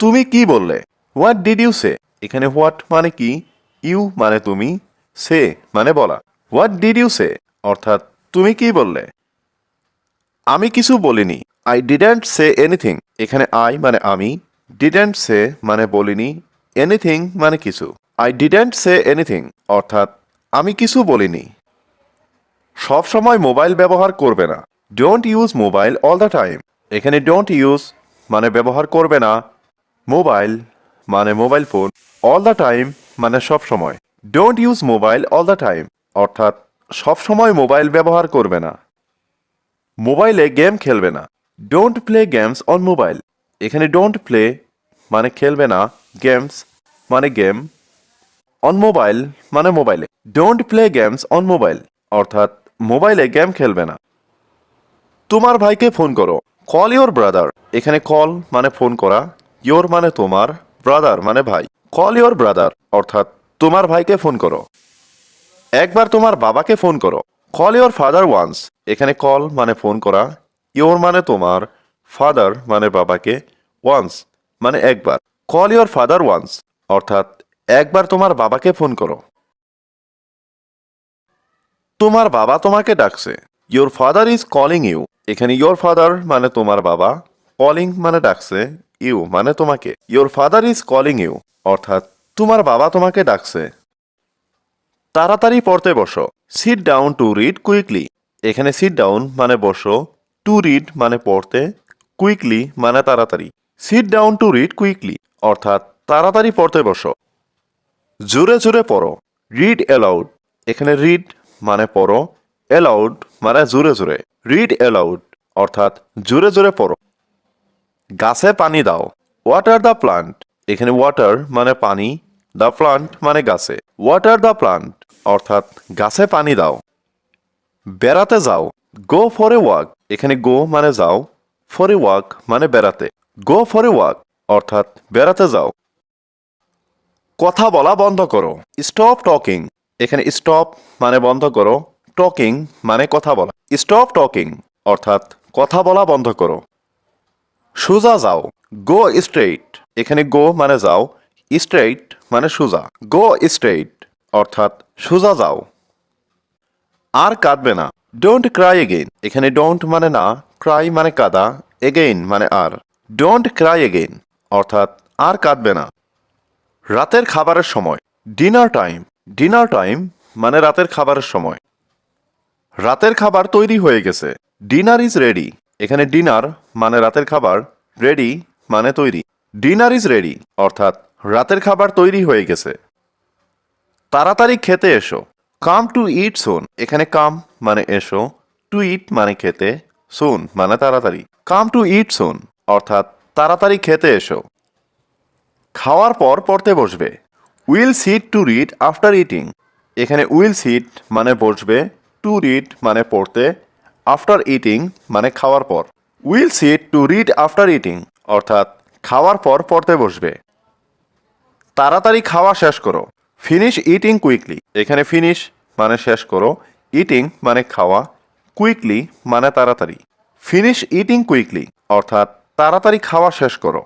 তুমি কি বললে, হোয়াট ডিড ইউ সে। এখানে হোয়াট মানে কি, ইউ মানে তুমি, সে মানে বলা। হোয়াট ডিড ইউ সে, অর্থাৎ তুমি কি বললে। আমি কিছু বলিনি, আই ডিডেন্ট সে এনিথিং। এখানে আই মানে আমি, ডিডেন্ট সে মানে বলিনি, এনিথিং মানে কিছু। আই ডিডেন্ট সে এনিথিং, অর্থাৎ আমি কিছু বলিনি। সব সময় মোবাইল ব্যবহার করবে না, don't use mobile all the time. এখানে ডোন্ট ইউজ মানে ব্যবহার করবে না, মোবাইল মানে mobile phone, all the time মানে সব সময়। Don't use mobile all the time, অর্থাৎ সব সময় মোবাইল ব্যবহার করবে না। মোবাইলে গেম খেলবে না, don't play games on mobile. এখানে ডোন্ট প্লে মানে খেলবে না, গেমস মানে গেম, অন মোবাইল মানে মোবাইলে। Don't play games on mobile, অর্থাৎ মোবাইলে গেম খেলবে না। তোমার ভাইকে ফোন করো, কল ইওর ব্রাদার। এখানে কল মানে ফোন করা, ইওর মানে তোমার, ব্রাদার মানে ভাই। কল ইওর ব্রাদার, অর্থাৎ তোমার ভাইকে ফোন করো। একবার তোমার বাবাকে ফোন করো, কল ইওর ফাদার ওয়ান্স। এখানে কল মানে ফোন করা, ইওর মানে তোমার, ফাদার মানে বাবাকে, ওয়ান্স মানে একবার। কল ইওর ফাদার ওয়ান্স অর্থাৎ একবার তোমার বাবাকে ফোন করো। তোমার বাবা তোমাকে ডাকছে। Your father is calling you. এখানে ইওর ফাদার মানে তোমার বাবা, কলিং মানে ডাকছে, ইউ মানে তোমাকে। Your father is calling you অর্থাৎ তোমার বাবা তোমাকে ডাকছে। তাড়াতাড়ি পড়তে বসো। Sit down to read quickly. এখানে সিট ডাউন মানে বসো, টু রিড মানে পড়তে, কুইকলি মানে তাড়াতাড়ি। Sit down to read quickly অর্থাৎ তাড়াতাড়ি পড়তে বসো। জোরে জোরে পড়ো। Read aloud. এখানে রিড মানে পড়ো, অ্যালাউড মানে জোরে জোরে। রিড অ্যালাউড অর্থাৎ জোরে জোরে পড়ো। গাছে পানি দাও। Water the plant. এখানে ওয়াটার মানে পানি, দ্য প্লান্ট মানে গাছে। ওয়াটার দ্য প্লান্ট অর্থাৎ গাছে পানি দাও। বেড়াতে যাও। Go for a walk. এখানে গো মানে যাও, ফর এ ওয়াক মানে বেড়াতে। গো ফর এ ওয়াক অর্থাৎ বেড়াতে যাও। কথা বলা বন্ধ করো। Stop talking. এখানে স্টপ মানে বন্ধ করো, টকিং মানে কথা বলা। স্টপ টকিং অর্থাৎ কথা বলা বন্ধ করো। সোজা যাও। গো স্ট্রেইট। এখানে গো মানে যাও, স্ট্রেইট মানে সোজা। গো স্ট্রেইট অর্থাৎ সোজা যাও। আর কাঁদবে না। Don't Cry again. এখানে ডোন্ট মানে না, ক্রাই মানে কাঁদা, এগেইন মানে আর। ডোন্ট ক্রাই এগেইন অর্থাৎ আর কাঁদবে না। রাতের খাবারের সময়। Dinner time. ডিনার টাইম মানে রাতের খাবারের সময়। রাতের খাবার তৈরি হয়ে গেছে। Dinner is ready. এখানে ডিনার মানে রাতের খাবার, রেডি মানে তৈরি। ডিনার ইজ রেডি অর্থাৎ রাতের খাবার তৈরি হয়ে গেছে। তাড়াতাড়ি খেতে এসো। কাম টু ইট সুন। এখানে কাম মানে এসো, টু ইট মানে খেতে, সুন মানে তাড়াতাড়ি। কাম টু ইট সুন অর্থাৎ তাড়াতাড়ি খেতে এসো। খাওয়ার পর পড়তে বসবে। Will sit to read after eating. এখানে উইল সিট মানে বসবে, টু রিড মানে পড়তে, আফটার ইটিং মানে খাওয়ার পর। Will sit to read after eating অর্থাৎ খাওয়ার পর পড়তে বসবে। তাড়াতাড়ি খাওয়া শেষ করো। Finish eating quickly. এখানে ফিনিশ মানে শেষ করো, ইটিং মানে খাওয়া, কুইকলি মানে তাড়াতাড়ি। ফিনিশ ইটিং কুইকলি অর্থাৎ তাড়াতাড়ি খাওয়া শেষ করো।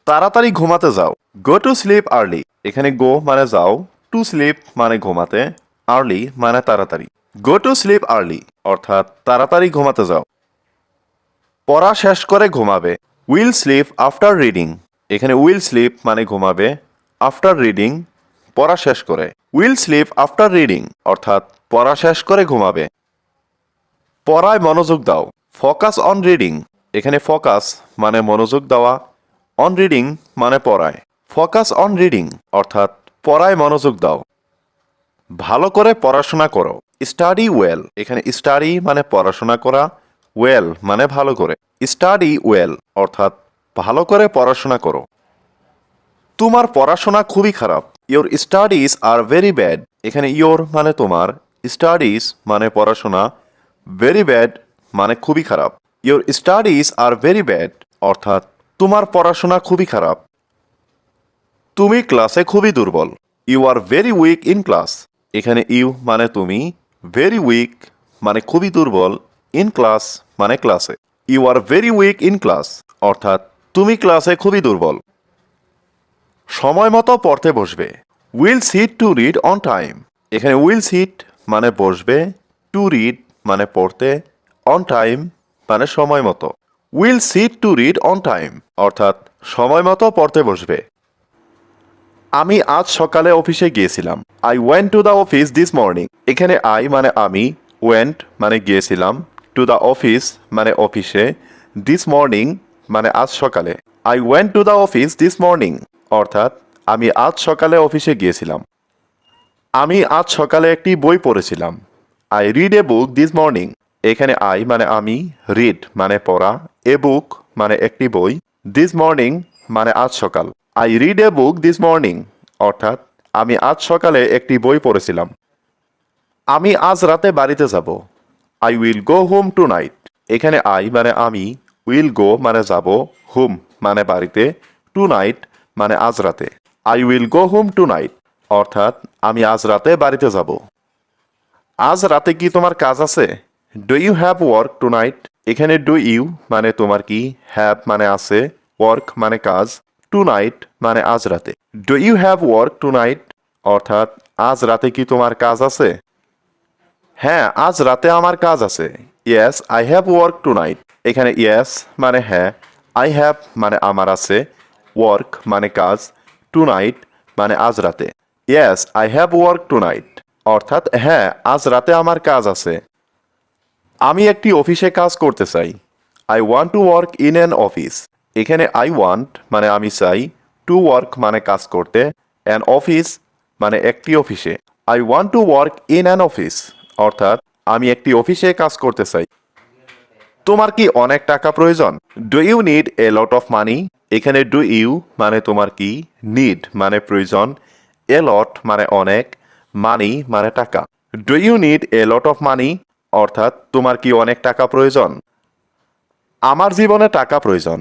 তাড়াতাড়ি ঘুমাতে যাও। Go to sleep early. এখানে গো মানে যাও, টু স্লিপ মানে ঘুমাতে, আর্লি মানে তাড়াতাড়ি। গো টু স্লিপ আর্লি অর্থাৎ তাড়াতাড়ি ঘুমাতে যাও। পড়া শেষ করে ঘুমাবে। Will slip after reading. এখানে উইল স্লিপ মানে ঘুমাবে, আফটার রিডিং পড়া শেষ করে। উইল স্লিপ আফটার রিডিং অর্থাৎ পড়া শেষ করে ঘুমাবে। পড়ায় মনোযোগ দাও। Focus on reading. এখানে ফোকাস মানে মনোযোগ দেওয়া, অন রিডিং মানে পড়ায়। ফোকাস অন রিডিং অর্থাৎ পড়ায় মনোযোগ দাও। ভালো করে পড়াশোনা করো। Study well. এখানে স্টাডি মানে পড়াশোনা করা, ওয়েল মানে ভালো করে। স্টাডি ওয়েল অর্থাৎ ভালো করে পড়াশোনা করো। তোমার পড়াশোনা খুবই খারাপ। Your studies are very bad. এখানে ইওর মানে তোমার, স্টাডিজ মানে পড়াশোনা, ভেরি ব্যাড মানে খুবই খারাপ। Your studies are very bad অর্থাৎ তোমার পড়াশোনা খুবই খারাপ। তুমি ক্লাসে খুবই দুর্বল। You are very weak in class. এখানে ইউ মানে তুমি, ভেরি উইক মানে খুবই দুর্বল, ইন ক্লাস মানে ক্লাসে। You are very weak in class অর্থাৎ তুমি ক্লাসে খুবই দুর্বল। সময় মতো পড়তে বসবে। Will sit to read on time. এখানে উইল সিট মানে বসবে, টু রিড মানে পড়তে, অন টাইম মানে সময় মতো। Will sit to read on time অর্থাৎ সময় মতো পড়তে বসবে। আমি আজ সকালে অফিসে গিয়েছিলাম। I went to the office this morning. এখানে আই মানে আমি, ওয়েন্ট মানে গিয়েছিলাম, টু দ্য অফিস মানে অফিসে, দিস মর্নিং মানে আজ সকালে। I went to the office this morning অর্থাৎ আমি আজ সকালে অফিসে গিয়েছিলাম। আমি আজ সকালে একটি বই পড়েছিলাম। I read a book this morning. এখানে আই মানে আমি, রিড মানে পড়া, এ বুক মানে একটি বই, দিস মর্নিং মানে আজ সকাল। I read a book this morning অর্থাৎ আমি আজ সকালে একটি বই পড়েছিলাম। আমি আজ রাতে বাড়িতে যাব। I will go home tonight. এখানে আই মানে আমি, উইল গো মানে যাব, হোম মানে বাড়িতে, টু নাইট মানে আজ রাতে। I will go home tonight অর্থাৎ আমি আজ রাতে বাড়িতে যাব। আজ রাতে কি তোমার কাজ আছে? Do you have work tonight. এখানে ডু ইউ মানে তোমার কি, হ্যাভ মানে আছে, ওয়ার্ক মানে কাজ, টুনাইট মানে আজ রাতে। Do you have work tonight, অর্থাৎ আজ রাতে কি তোমার কাজ আছে? হ্যাঁ, আজ রাতে আমার কাজ আছে। Yes I have work tonight. এখানে ইয়েস মানে হ্যাঁ, আই হ্যাভ মানে আমার আছে, ওয়ার্ক মানে কাজ, টুনাইট মানে আজ রাতে। Yes I have work tonight, অর্থাৎ হ্যাঁ আজ রাতে আমার কাজ আছে। আমি একটি অফিসে কাজ করতে চাই। I want to work in an office. এখানে আই ওয়ান্ট মানে আমি চাই, টু ওয়ার্ক মানে কাজ করতে, অ্যান অফিস মানে একটি অফিসে। I want to work in an office, অর্থাৎ আমি একটি অফিসে কাজ করতে চাই। তোমার কি অনেক টাকা প্রয়োজন? Do you need a lot of money. এখানে ডু ইউ মানে তোমার কি, নিড মানে প্রয়োজন, এ লট মানে অনেক, মানি মানে টাকা। Do you need a lot of money, অর্থাৎ তোমার কি অনেক টাকা প্রয়োজন? আমার জীবনে টাকা প্রয়োজন।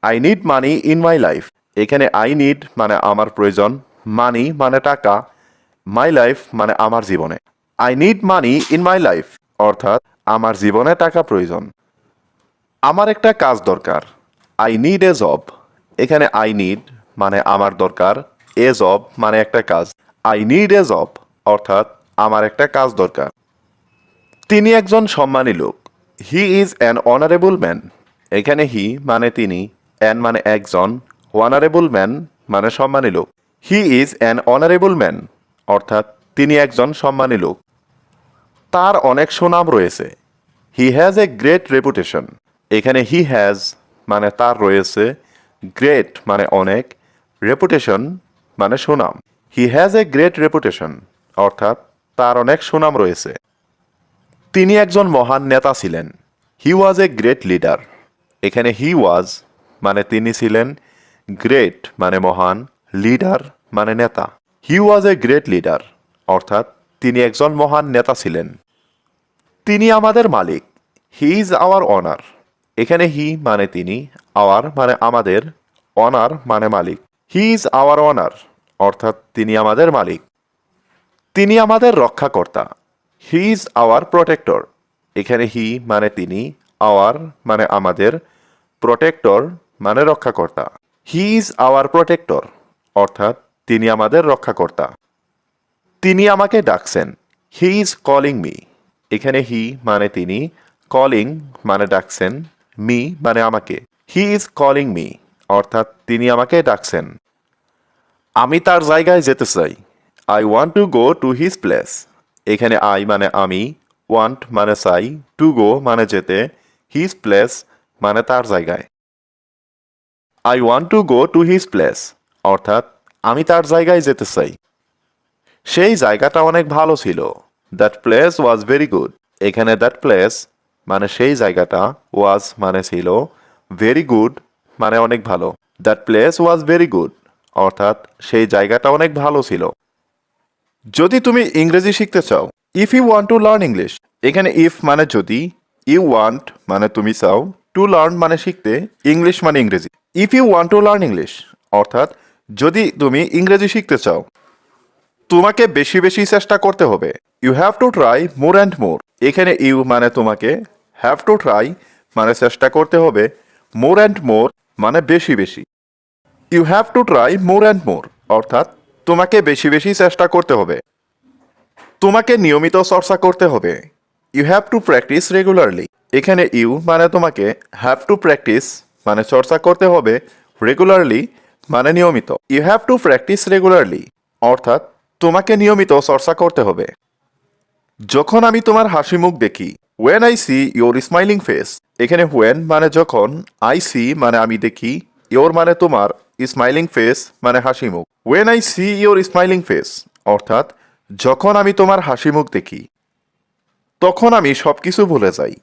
I need money in my life. এখানে আই নিড মানে আমার প্রয়োজন, মানি মানে টাকা, মাই লাইফ মানে আমার জীবনে। I need money in my life, অর্থাৎ আমার জীবনে টাকা প্রয়োজন। আমার একটা কাজ দরকার। I need a job. এখানে আই নিড মানে আমার দরকার, এ জব মানে একটা কাজ। আই নিড এ জব, অর্থাৎ আমার একটা কাজ দরকার। তিনি একজন সম্মানী লোক। He is an honourable man. এখানে হি মানে তিনি, অ্যান মানে একজন, অনারেবল ম্যান মানে সম্মানী লোক। He is an honourable man, অর্থাৎ তিনি একজন সম্মানী লোক। তার অনেক সুনাম রয়েছে। He has a great reputation. এখানে হি হ্যাজ মানে তার রয়েছে, গ্রেট মানে অনেক, রেপুটেশন মানে সুনাম। He has a great reputation, অর্থাৎ তার অনেক সুনাম রয়েছে। তিনি একজন মহান নেতা ছিলেন। হি ওয়াজ এ গ্রেট লিডার। এখানে হি ওয়াজ মানে তিনি ছিলেন, গ্রেট মানে মহান, লিডার মানে নেতা। হি ওয়াজ এ গ্রেট লিডার, অর্থাৎ তিনি একজন মহান নেতা ছিলেন। তিনি আমাদের মালিক। He is our owner. এখানে হি মানে তিনি, আওয়ার মানে আমাদের, অনার মানে মালিক। হি ইজ আওয়ার অনার, অর্থাৎ তিনি আমাদের মালিক। তিনি আমাদের রক্ষাকর্তা। He is our protector. এখানে হি মানে তিনি, আওয়ার মানে আমাদের, প্রোটেক্টর মানে রক্ষাকর্তা। হি ইজ আওয়ার প্রোটেক্টর, অর্থাৎ তিনি আমাদের রক্ষাকর্তা। তিনি আমাকে ডাকছেন। He is calling me. এখানে হি মানে তিনি, কলিং মানে ডাকছেন, মি মানে আমাকে। হি ইজ কলিং মি, অর্থাৎ তিনি আমাকে ডাকছেন। আমি তার জায়গায় যেতে চাই। I want to go to his place. এখানে আই মানে আমি, ওয়ান্ট মানে চাই, টু গো মানে যেতে, হিজ প্লেস মানে তার জায়গায়। I want to go to his place, অর্থাৎ আমি তার জায়গায় যেতে চাই। সেই জায়গাটা অনেক ভালো ছিল। That place was very good. এখানে দ্যাট প্লেস মানে সেই জায়গাটা, ওয়াজ মানে ছিল, ভেরি গুড মানে অনেক ভালো। That place was very good, অর্থাৎ সেই জায়গাটা অনেক ভালো ছিল। যদি তুমি ইংরেজি শিখতে চাও, if you want to learn English. এখানে ইফ মানে যদি, ইউ ওয়ান্ট মানে তুমি চাও, টু লার্ন মানে শিখতে, ইংলিশ মানে ইংরেজি। If you want to learn English, অর্থাৎ যদি তুমি ইংরেজি শিখতে চাও, তোমাকে বেশি বেশি চেষ্টা করতে হবে। You have to try more and more. এখানে ইউ মানে তোমাকে, হ্যাভ টু ট্রাই মানে চেষ্টা করতে হবে, মোর অ্যান্ড মোর মানে বেশি বেশি। You have to try more and more, অর্থাৎ তোমাকে বেশি বেশি চেষ্টা করতে হবে। তোমাকে নিয়মিত চর্চা করতে হবে। You have to practise regularly. এখানে ইউ মানে তোমাকে, হ্যাভ টু প্র্যাকটিস মানে চর্চা করতে হবে, রেগুলারলি মানে নিয়মিত। You have to practise regularly, অর্থাৎ তোমাকে নিয়মিত চর্চা করতে হবে। যখন আমি তোমার হাসি মুখ দেখি, when I see your smiling face. এখানে ওয়েন মানে যখন, আই সি মানে আমি দেখি, ইয়োর মানে তোমার, স্মাইলিং ফেস মানে হাসি মুখ। When I see your smiling face, অর্থাৎ যখন আমি তোমার হাসি মুখ দেখি, তখন আমি সবকিছু ভুলে যাই।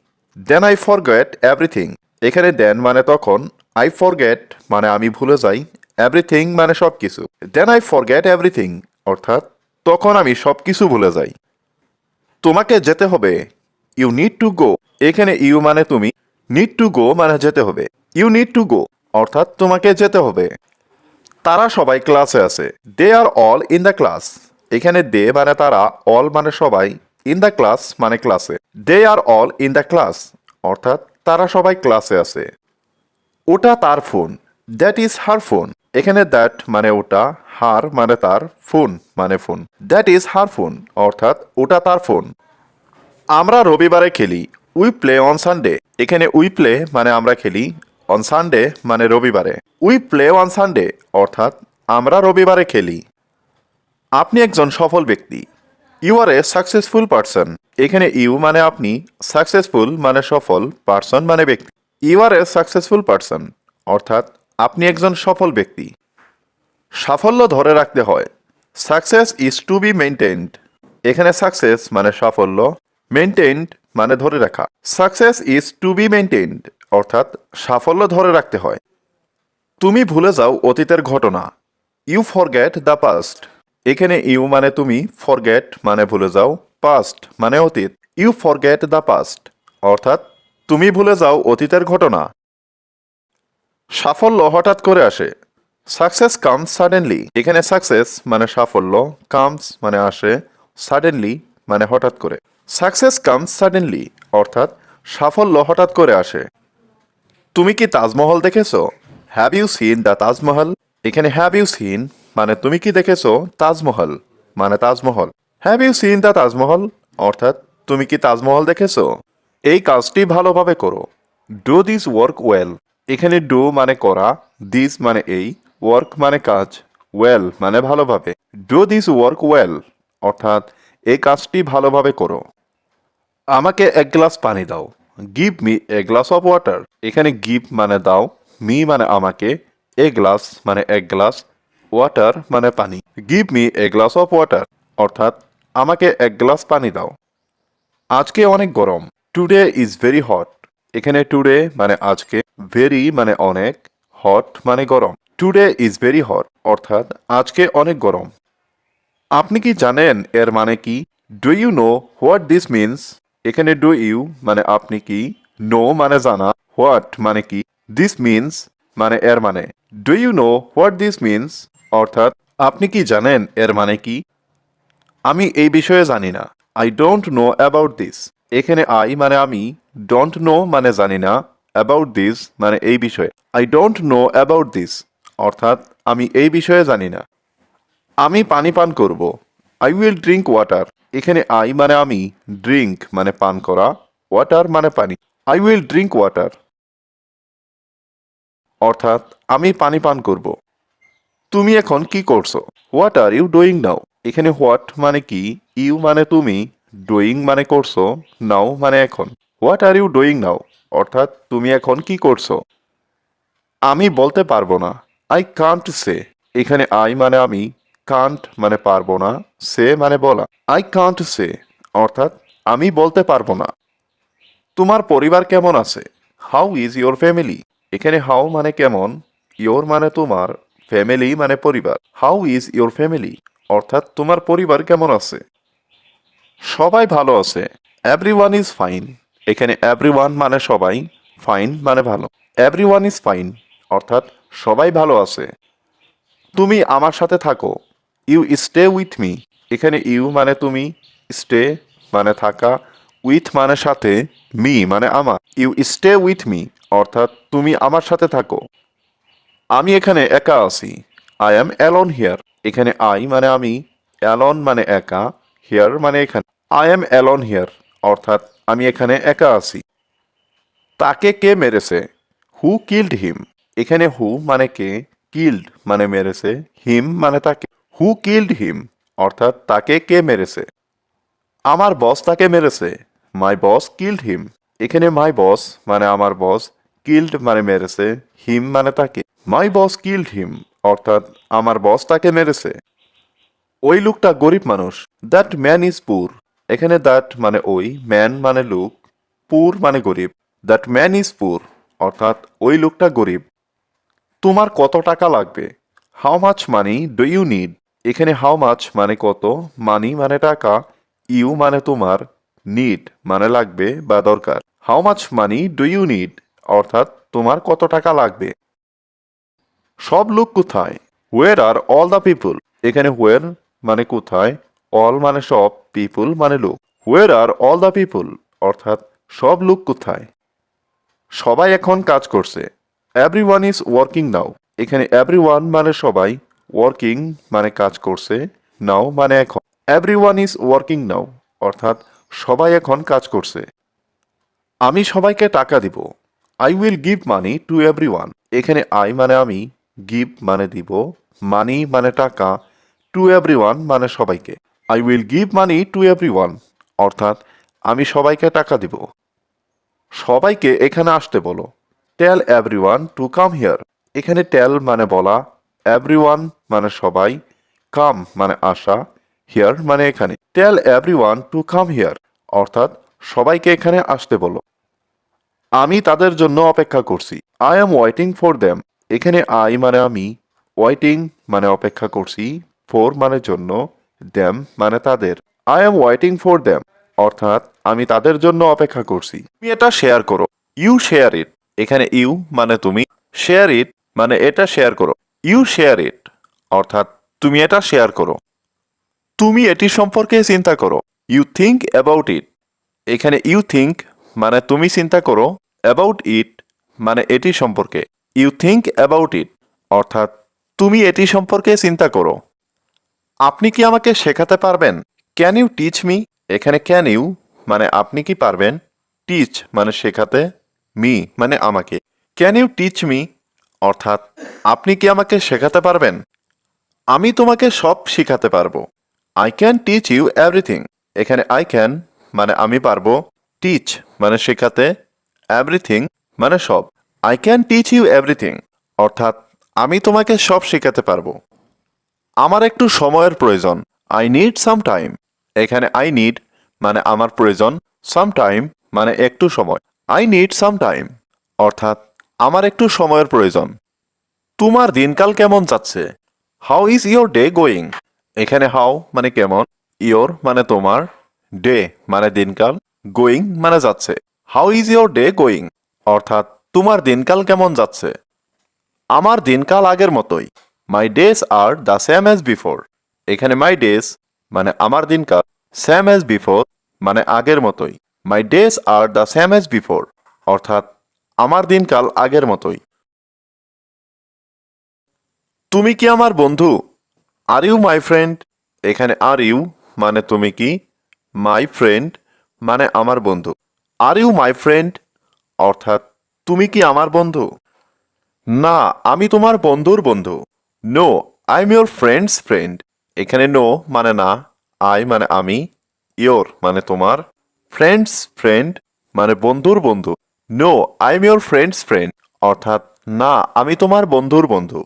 Then I forget everything. এখানে দেন মানে তখন, আই ফরগেট মানে আমি ভুলে যাই, এভরিথিং মানে সবকিছু। দেন আই ফরগেট এভরিথিং, অর্থাৎ তখন আমি সবকিছু ভুলে যাই। তোমাকে যেতে হবে। You need to go. এখানে ইউ মানে তুমি, নিড টু গো মানে যেতে হবে। ইউ নিড টু গো, অর্থাৎ তোমাকে যেতে হবে। তারা সবাই ক্লাসে আছে। দে আর অল ইন দ্য ক্লাস। এখানে দে মানে তারা, অল মানে সবাই, ইন দ্য ক্লাস মানে ক্লাসে। দে আর অল ইন দ্য ক্লাস, অর্থাৎ তারা সবাই ক্লাসে আছে। ওটা তার phone. That is her phone. এখানে দ্যাট মানে ওটা, হার মানে তার, ফোন মানে phone. That is her phone অর্থাৎ ওটা তার ফোন। আমরা রবিবারে খেলি। We play on Sunday. এখানে উই প্লে মানে আমরা খেলি, অন সানডে মানে রবিবারে। উই প্লে অন সানডে অর্থাৎ আমরা রবিবারে খেলি। আপনি একজন সফল ব্যক্তি। You are a successful person. এখানে ইউ মানে আপনি, সাকসেসফুল মানে সফল, পারসন মানে ব্যক্তি। You are a successful person অর্থাৎ আপনি একজন সফল ব্যক্তি। সাফল্য ধরে রাখতে হয়। Success is to be maintained. এখানে সাকসেস মানে সাফল্য, মেনটেন্ড মানে ধরে রাখা। Success is to be maintained অর্থাৎ সাফল্য ধরে রাখতে হয়। তুমি ভুলে যাও অতীতের ঘটনা। You forget the past. এখানে ইউ মানে তুমি, ফরগেট মানে ভুলে যাও, পাস্ট মানে অতীত। ইউ ফরগেট দ্য পাস্ট অর্থাৎ তুমি ভুলে যাও অতীতের ঘটনা। সাফল্য হঠাৎ করে আসে। Success comes suddenly. এখানে সাকসেস মানে সাফল্য, কামস মানে আসে, সাডেনলি মানে হঠাৎ করে। সাকসেস কামস সাডেনলি অর্থাৎ সাফল্য হঠাৎ করে আসে। তুমি কি তাজমহল দেখেছো? Have you seen the Taj Mahal. এখানে হ্যাভ ইউ সিন মানে তুমি কি দেখেছো, তাজমহল মানে Taj Mahal. Have you seen the Taj Mahal অর্থাৎ তুমি কি তাজমহল দেখেছো? এই কাজটি ভালোভাবে করো। Do this work well. এখানে ডু মানে করা, দিস মানে এই, ওয়ার্ক মানে কাজ, ওয়েল মানে ভালোভাবে। ডু দিস ওয়ার্ক ওয়েল অর্থাৎ এই কাজটি ভালোভাবে করো। আমাকে এক গ্লাস পানি দাও। Give me a glass of water. এখানে গিভ মানে দাও, মি মানে আমাকে, এ গ্লাস মানে এক গ্লাস, ওয়াটার মানে পানি। Give me a glass of water অর্থাৎ আমাকে এক গ্লাস পানি দাও। আজকে অনেক গরম। Today is very hot. এখানে টুডে মানে আজকে, ভেরি মানে অনেক, হট মানে গরম। টুডে ইজ ভেরি হট অর্থাৎ আজকে অনেক গরম। আপনি কি জানেন এর মানে কি? Do you know what this means. এখানে ডু ইউ মানে আপনি কি, নো মানে জানা, হোয়াট মানে কি, দিস মিনস মানে এর মানে। Do you know what this means অর্থাৎ আপনি কি জানেন এর মানে কি? আমি এই বিষয়ে জানি না। I don't know about this. এখানে আই মানে আমি, ডোন্ট নো মানে জানি না, অ্যাবাউট দিস মানে এই বিষয়ে। I don't know about this অর্থাৎ আমি এই বিষয়ে জানি না। আমি পানি পান করব। I will drink water. এখানে আই মানে আমি, ড্রিঙ্ক মানে পান করা, ওয়াটার মানে পানি। আই উইল ড্রিঙ্ক ওয়াটার অর্থাৎ আমি পানি পান করব। তুমি এখন কি করছো? What are you doing now. এখানে হোয়াট মানে কি, ইউ মানে তুমি, ডুইং মানে করছো, নাও মানে এখন। What are you doing now অর্থাৎ তুমি এখন কি করছো? আমি বলতে পারবো না। I can't say. এখানে আই মানে আমি, কান্ট মানে পারবো না, সে মানে বলা। আই কান্ট সে অর্থাৎ আমি বলতে পারবো না। তোমার পরিবার কেমন আছে? How is your family. এখানে হাউ মানে কেমন, ইয়োর মানে তোমার, ফ্যামিলি মানে পরিবার। হাউ ইজ ইয়োর ফ্যামিলি অর্থাৎ তোমার পরিবার কেমন আছে? সবাই ভালো আছে। Everyone is fine. এখানে এভরিওয়ান মানে সবাই, ফাইন মানে ভালো। এভরিওয়ান ইজ ফাইন অর্থাৎ সবাই ভালো আছে। তুমি আমার সাথে থাকো। You stay with me. এখানে ইউ মানে তুমি, স্টে মানে থাকা, উইথ মানে সাথে, মি মানে আমার। ইউ স্টে উইথ মি অর্থাৎ তুমি আমার সাথে থাকো। আমি এখানে একা আছি। I am alone here. এখানে আই মানে আমি, অ্যালন মানে একা, হিয়ার মানে এখানে। আই অ্যাম অ্যালোন হিয়ার অর্থাৎ আমি এখানে একা আছি। তাকে কে মেরেছে? হু কিল্ড হিম। এখানে হু মানে কে, কিল্ড মানে মেরেছে, হিম মানে তাকে। হু কিল্ড হিম অর্থাৎ তাকে কে মেরেছে? আমার বস তাকে মেরেছে। মাই বস কিল্ড হিম। এখানে মাই বস মানে আমার বস, কিল্ড মানে মেরেছে, হিম মানে তাকে। মাই বস কিল্ড হিম অর্থাৎ আমার বস তাকে মেরেছে। ওই লোকটা গরিব মানুষ। দ্যাট ম্যান ইজ পুর। এখানে দ্যাট মানে ওই, ম্যান মানে লোক, পুর মানে গরিব। দ্যাট ম্যান ইজ পুর অর্থাৎ ওই লোকটা গরিব। তোমার কত টাকা লাগবে? How much money do you need. এখানে হাউ মাচ মানে কত, মানি মানে টাকা, ইউ মানে তোমার, নিড মানে লাগবে বা দরকার। How much money do you need অর্থাৎ তোমার কত টাকা লাগবে। সব লোক কোথায়? Where are all the people. এখানে হোয়ার মানে কোথায়, অল মানে সব, পিপুল মানে লোক। হোয়ার আর অল দ্য পিপুল অর্থাৎ সব লোক কোথায়? সবাই এখন কাজ করছে। এভরিওয়ান ইজ ওয়ার্কিং নাও। এখানে এভরিওয়ান মানে সবাই, ওয়ার্কিং মানে কাজ করছে, নাও মানে এখন। এভরিওয়ান ইজ ওয়ার্কিং নাও, অর্থাৎ সবাই এখন কাজ করছে। আমি সবাইকে টাকা দিব। I will give money to everyone. এখানে আই মানে আমি, গিভ মানে দিব, মানি মানে টাকা, টু এভরিওয়ান মানে সবাইকে। I will give money to everyone, অর্থাৎ আমি সবাইকে টাকা দিব। সবাইকে এখানে আসতে বলো। টেল এভরিওয়ান টু কাম হিয়ার। এখানে টেল মানে বলা, এভরিওয়ান মানে সবাই, কাম মানে আসা, হিয়ার মানে এখানে। টেল এভরিওয়ান টু কাম হিয়ার, অর্থাৎ সবাইকে এখানে আসতে বলো। আমি তাদের জন্য অপেক্ষা করছি। I am waiting for them. এখানে আই মানে আমি, ওয়েটিং মানে অপেক্ষা করছি, ফর মানে জন্য, দেম মানে তাদের। I am waiting for them, অর্থাৎ আমি তাদের জন্য অপেক্ষা করছি। তুমি এটা শেয়ার করো। You share it. এখানে ইউ মানে তুমি, শেয়ার ইট মানে এটা শেয়ার করো। ইউ শেয়ার ইট, অর্থাৎ তুমি এটা শেয়ার করো। তুমি এটি সম্পর্কে চিন্তা করো। You think about it. এখানে ইউ থিঙ্ক মানে তুমি চিন্তা করো, অ্যাবাউট ইট মানে এটি সম্পর্কে। ইউ থিঙ্ক অ্যাবাউট ইট, অর্থাৎ তুমি এটি সম্পর্কে চিন্তা করো। আপনি কি আমাকে শেখাতে পারবেন? Can you teach me? এখানে ক্যান ইউ মানে আপনি কি পারবেন, টিচ মানে শেখাতে, মি মানে আমাকে। ক্যান ইউ টিচ মি, অর্থাৎ আপনি কি আমাকে শেখাতে পারবেন? আমি তোমাকে সব শিখাতে পারবো। I can teach you everything. এখানে আই ক্যান মানে আমি পারবো, টিচ মানে শেখাতে, এভরিথিং মানে সব। I can teach you everything, অর্থাৎ আমি তোমাকে সব শেখাতে পারবো। আমার একটু সময়ের প্রয়োজন। I need some time. এখানে আই নিড মানে আমার প্রয়োজন, সাম টাইম মানে একটু সময়। আই নিড সাম টাইম, অর্থাৎ আমার একটু সময়ের প্রয়োজন। তোমার দিনকাল কেমন যাচ্ছে? How is your day going? এখানে হাউ মানে কেমন, ইয়োর মানে তোমার, ডে মানে দিনকাল, গোয়িং মানে যাচ্ছে। How is your day going, অর্থাৎ তোমার দিনকাল কেমন যাচ্ছে? আমার দিনকাল আগের মতোই। My days are the same as before. এখানে মাই ডেজ মানে আমার দিনকাল, সেম অ্যাজ বিফোর মানে আগের মতোই। My days are the same as before, অর্থাৎ আমার দিনকাল আগের মতোই। তুমি কি আমার বন্ধু? Are you my friend? এখানে আর ইউ মানে তুমি কি, মাই ফ্রেন্ড মানে আমার বন্ধু। আর ইউ মাই ফ্রেন্ড, অর্থাৎ তুমি কি আমার বন্ধু? না, আমি তোমার বন্ধুর বন্ধু। No, I am your friend's friend. এখানে নো মানে না, আই মানে আমি, ইয়োর মানে তোমার, ফ্রেন্ডস ফ্রেন্ড মানে বন্ধুর বন্ধু। No, I am your friend's friend, অর্থাৎ না, আমি তোমার বন্ধুর বন্ধু।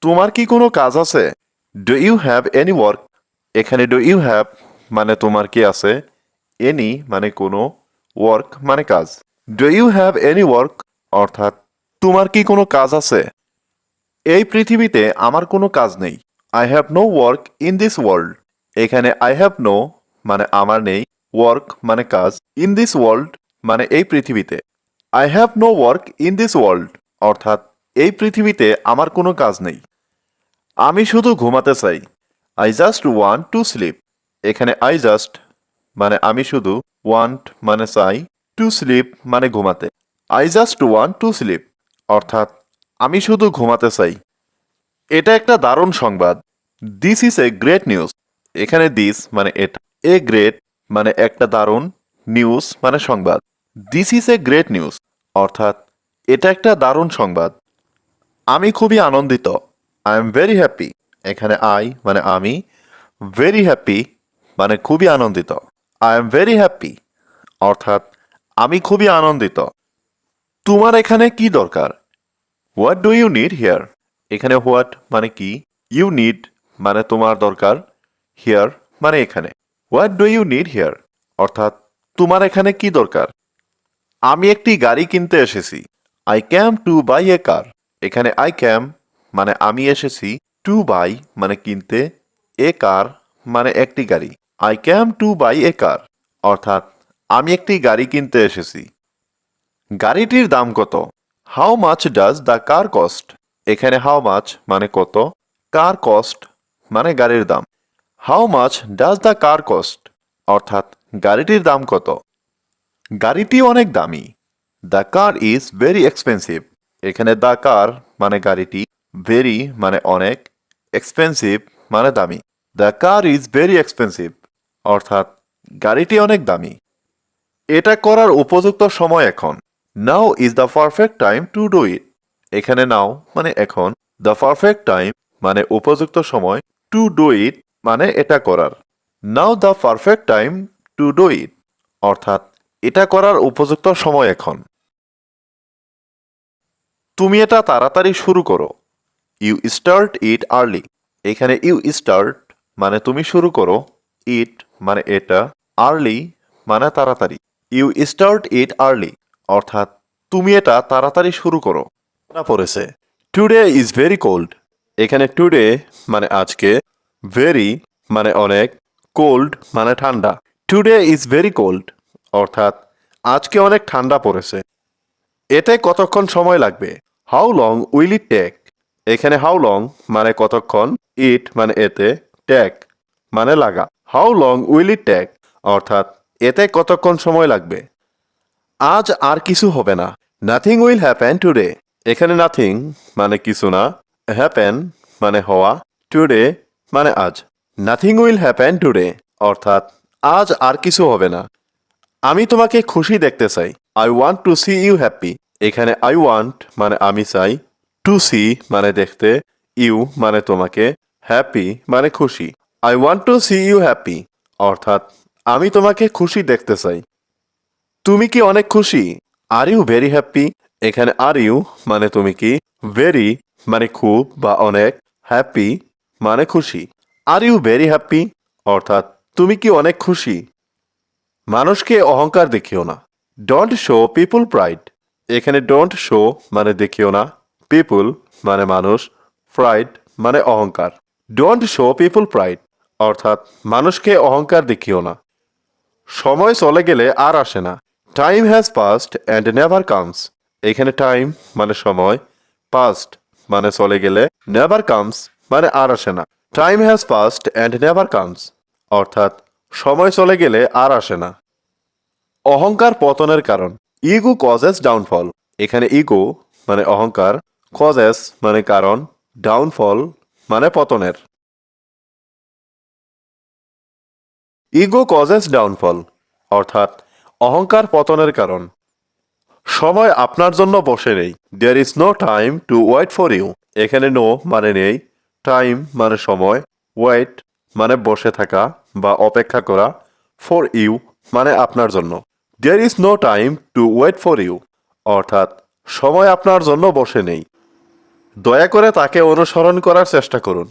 তোমার কি কোনো কাজ আছে? Do you have any work? এখানে ডু ইউ হ্যাভ মানে তোমার কি আছে, এনি মানে কোনো, ওয়ার্ক মানে কাজ। Do you have any work, অর্থাৎ তোমার কি কোনো কাজ আছে? এই পৃথিবীতে আমার কোনো কাজ নেই। I have no work in this world. এখানে আই হ্যাভ নো মানে আমার নেই, ওয়ার্ক মানে কাজ, ইন দিস ওয়ার্ল্ড মানে এই পৃথিবীতে। I have no work in this world, অর্থাৎ এই পৃথিবীতে আমার কোনো কাজ নেই। আমি শুধু ঘুমাতে চাই। I just want to sleep. এখানে আই জাস্ট মানে আমি শুধু, ওয়ান্ট মানে চাই, টু স্লিপ মানে ঘুমাতে। I just want to sleep, অর্থাৎ আমি শুধু ঘুমাতে চাই। এটা একটা দারুণ সংবাদ। This is a great news. এখানে দিস মানে এটা, এ গ্রেট মানে একটা দারুণ, নিউজ মানে সংবাদ। This is a great news, অর্থাৎ এটা একটা দারুণ সংবাদ। আমি খুবই আনন্দিত। I am very happy. এখানে আই মানে আমি, ভেরি হ্যাপি মানে খুবই আনন্দিত। আই এম ভেরি হ্যাপি, অর্থাৎ আমি খুবই আনন্দিত। তোমার এখানে কি দরকার? What do you need here? এখানে হোয়াট মানে কি, ইউ নিড মানে তোমার দরকার, হিয়ার মানে এখানে। What do you need here, অর্থাৎ তোমার এখানে কি দরকার? আমি একটি গাড়ি কিনতে এসেছি। আই ক্যাম টু বাই এ কার। এখানে আই ক্যাম মানে আমি এসেছি, টু বাই মানে কিনতে, এ কার মানে একটি গাড়ি। আই ক্যাম টু বাই এ কার, অর্থাৎ আমি একটি গাড়ি কিনতে এসেছি। গাড়িটির দাম কত? How much does the car cost? এখানে হাউ মাচ মানে কত, কার কস্ট মানে গাড়ির দাম। How much does the car cost, অর্থাৎ গাড়িটির দাম কত? গাড়িটি অনেক দামি। The car is very expensive. এখানে দ্য কার মানে গাড়িটি, ভেরি মানে অনেক, এক্সপেন্সিভ মানে দামি। The car is very expensive, অর্থাৎ গাড়িটি অনেক দামি। এটা করার উপযুক্ত সময় এখন। Now is the perfect time to do ইট। এখানে নাও মানে এখন, দ্য পারফেক্ট টাইম মানে উপযুক্ত সময়, টু ডু ইট মানে এটা করার। Now the perfect time to do it, অর্থাৎ এটা করার উপযুক্ত সময় এখন। তুমি এটা তাড়াতাড়ি শুরু করো। You start it early. এখানে ইউ স্টার্ট মানে তুমি শুরু করো, ইট মানে এটা, আর্লি মানে তাড়াতাড়ি। ইউ স্টার্ট ইট আর্লি, অর্থাৎ তুমি এটা তাড়াতাড়ি শুরু করো। না পড়েছে টুডে ইজ ভেরি কোল্ড। এখানে টুডে মানে আজকে, ভেরি মানে অনেক, কোল্ড মানে ঠান্ডা। টুডে ইজ ভেরি কোল্ড, অর্থাৎ আজকে অনেক ঠান্ডা পড়েছে। এতে কতক্ষণ সময় লাগবে? How long will it take. এখানে হাউ লং মানে কতক্ষণ, ইট মানে এতে, টেক মানে লাগা। How long will it take, অর্থাৎ এতে কতক্ষণ সময় লাগবে। আজ আর কিছু হবে না। Nothing will happen today. এখানে নাথিং মানে কিছু না, হ্যাপেন মানে হওয়া, টুডে মানে আজ। নাথিং উইল হ্যাপেন টুডে, অর্থাৎ আজ আর কিছু হবে না। আমি তোমাকে খুশি দেখতে চাই। I want to see you happy. এখানে আই ওয়ান্ট মানে আমি চাই, টু সি মানে দেখতে, ইউ মানে তোমাকে, হ্যাপি মানে খুশি। I want to see you happy, অর্থাৎ আমি তোমাকে খুশি দেখতে চাই। তুমি কি অনেক খুশি? Are you very happy. এখানে আর ইউ মানে তুমি কি, ভেরি মানে খুব বা অনেক, হ্যাপি মানে খুশি। আর ইউ ভেরি হ্যাপি, অর্থাৎ তুমি কি অনেক খুশি। মানুষকে অহংকার দেখিও না। Don't show people pride. এখানে ডোন্ট শো মানে দেখিও না, পিপুল মানে মানুষ, প্রাইড মানে অহংকার। ডোন্ট শো পিপুল প্রাইড, অর্থাৎ মানুষকে অহংকার দেখিও না। সময় চলে গেলে আর আসে না। Time has past and never comes. এখানে টাইম মানে সময়, পাস্ট মানে চলে গেলে, নেভার কামস মানে আর আসে না। Time has past and never comes, অর্থাৎ সময় চলে গেলে আর আসে না। অহংকার পতনের কারণ। Ego causes downfall. এখানে ইগো মানে অহংকার, কজেস মানে কারণ, ডাউনফল মানে পতনের। ইগো কজেস ডাউনফল, অর্থাৎ অহংকার পতনের কারণ। সময় আপনার জন্য বসে নেই। There is no time to wait for you. এখানে নো মানে নেই, টাইম মানে সময়, ওয়েট মানে বসে থাকা বা অপেক্ষা করা, ফর ইউ মানে আপনার জন্য। There is no time to wait for you, অর্থাৎ সময় আপনার জন্য বসে নেই। দয়া করে তাকে অনুসরণ করার চেষ্টা করুন।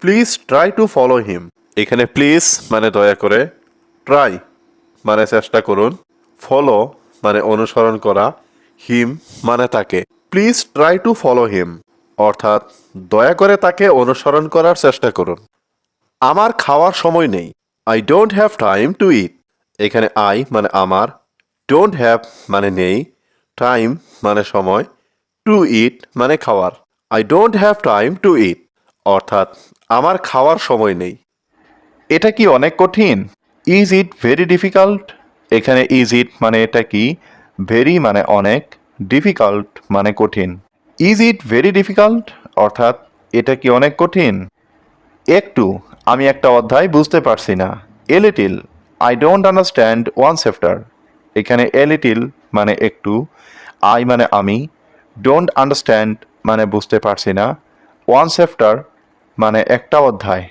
Please try to follow him. এখানে প্লিজ মানে দয়া করে, ট্রাই মানে চেষ্টা করুন, ফলো মানে অনুসরণ করা, হিম মানে তাকে। Please try to follow him, অর্থাৎ দয়া করে তাকে অনুসরণ করার চেষ্টা করুন। আমার খাওয়ার সময় নেই। I don't have time to eat. এখানে আই মানে আমার, ডোন্ট হ্যাভ মানে নেই, টাইম মানে সময়, টু ইট মানে খাওয়ার। I don't have time to eat, অর্থাৎ আমার খাওয়ার সময় নেই। এটা কি অনেক কঠিন? Is it very difficult. এখানে ইজ ইট মানে এটা কি, ভেরি মানে অনেক, ডিফিকাল্ট মানে কঠিন। ইজ ইট ভেরি ডিফিকাল্ট, অর্থাৎ এটা কি অনেক কঠিন? একটু, আমি একটা অধ্যায় বুঝতে পারছি না। A little, I don't understand one chapter. এখানে এ লিটিল মানে একটু, আই মানে আমি, ডোন্ট আন্ডারস্ট্যান্ড মানে বুঝতে পারছি না, ওয়ান চ্যাপ্টার মানে একটা অধ্যায়।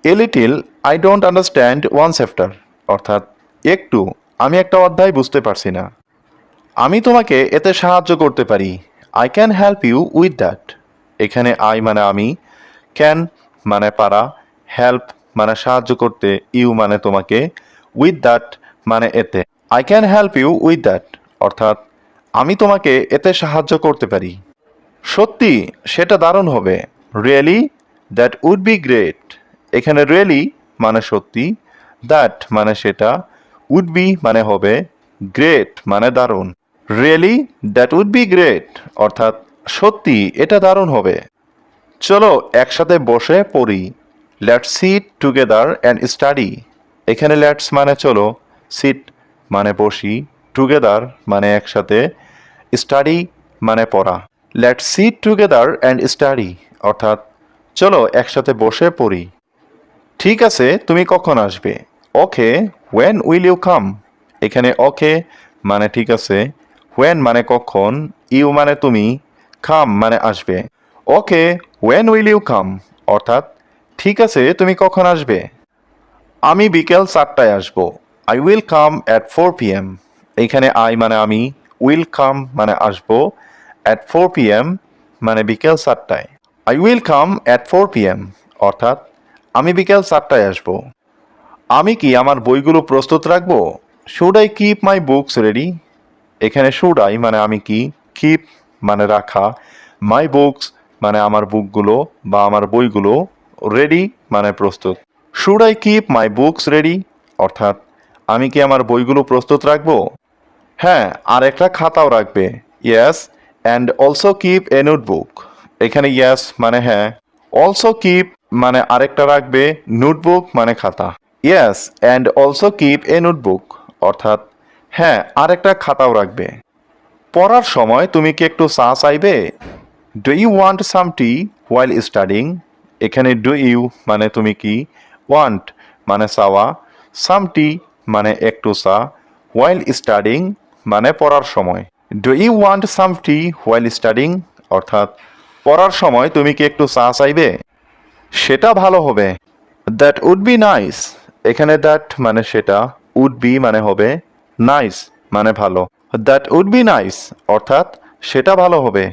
A little I don't understand one chapter, অর্থাৎ একটু, আমি একটা অধ্যায় বুঝতে পারছি না। আমি তোমাকে এতে সাহায্য করতে পারি। I can help you with that. এখানে আই মানে আমি, ক্যান মানে পারা, হেল্প মানে সাহায্য করতে, ইউ মানে তোমাকে, উইথ দ্যাট মানে এতে। I can help you with that, অর্থাৎ আমি তোমাকে এতে সাহায্য করতে পারি। সত্যি, সেটা দারুণ হবে। Really, that would be great. এখানে রিয়েলি মানে সত্যি, দ্যাট মানে সেটা, উড বি মানে হবে, গ্রেট মানে দারুণ। Really that would be great, অর্থাৎ সত্যি এটা দারুণ হবে। চলো একসাথে বসে পড়ি। Let's sit together and study. এখানে লেটস মানে চলো, সিট মানে বসি, টুগেদার মানে একসাথে, স্টাডি মানে পড়া। Let's sit together and study, অর্থাৎ চলো একসাথে বসে পড়ি। ঠিক আছে, তুমি কখন আসবে? ওকে, হোয়েন উইল ইউ কাম? এখানে ওকে মানে ঠিক আছে, হোয়েন মানে কখন, ইউ মানে তুমি, কাম মানে আসবে। ওকে, হোয়েন উইল ইউ কাম, অর্থাৎ ঠিক আছে তুমি কখন আসবে? আমি বিকেল 4টায় আসবো। I will come at 4 p.m. এইখানে আই মানে আমি, উইল কাম মানে আসবো, অ্যাট 4 p.m. মানে বিকেল 4টায়। I will come at 4 p.m. অর্থাৎ আমি বিকেল 4টায় আসবো। আমি কি আমার বইগুলো প্রস্তুত রাখবো? Should I keep my books ready? এখানে শুড আই মানে আমি কি, কিপ মানে রাখা, মাই বুকস মানে আমার বুকগুলো বা আমার বইগুলো, রেডি মানে প্রস্তুত। Should I keep my books ready? অর্থাৎ আমি কি আমার বইগুলো প্রস্তুত রাখবো? হ্যাঁ, আর একটা খাতাও রাখবে। Yes, and also keep a notebook. এখানে ইয়েস মানে হ্যাঁ, অলসো কিপ মানে আরেকটা রাখবে, নোটবুক মানে খাতা। Yes, and also keep a notebook, অর্থাৎ হ্যাঁ আরেকটা খাতাও রাখবে। পড়ার সময় তুমি কি একটু চা চাইবে? Do you want some tea while studying? এখানে ডু ইউ মানে তুমি কি, ওয়ান্ট মানে চাওয়া, সাম টি মানে একটু চা, হোয়াইল স্টাডিং মানে পড়ার সময়। Do you want some tea while studying, অর্থাৎ পড়ার সময় তুমি কি একটু চা চাইবে? সেটা ভালো হবে। That would be nice. এখানে দ্যাট মানে সেটা, উড বি মানে হবে, নাইস মানে ভালো। দ্যাট উড বি নাইস, অর্থাৎ সেটা ভালো হবে।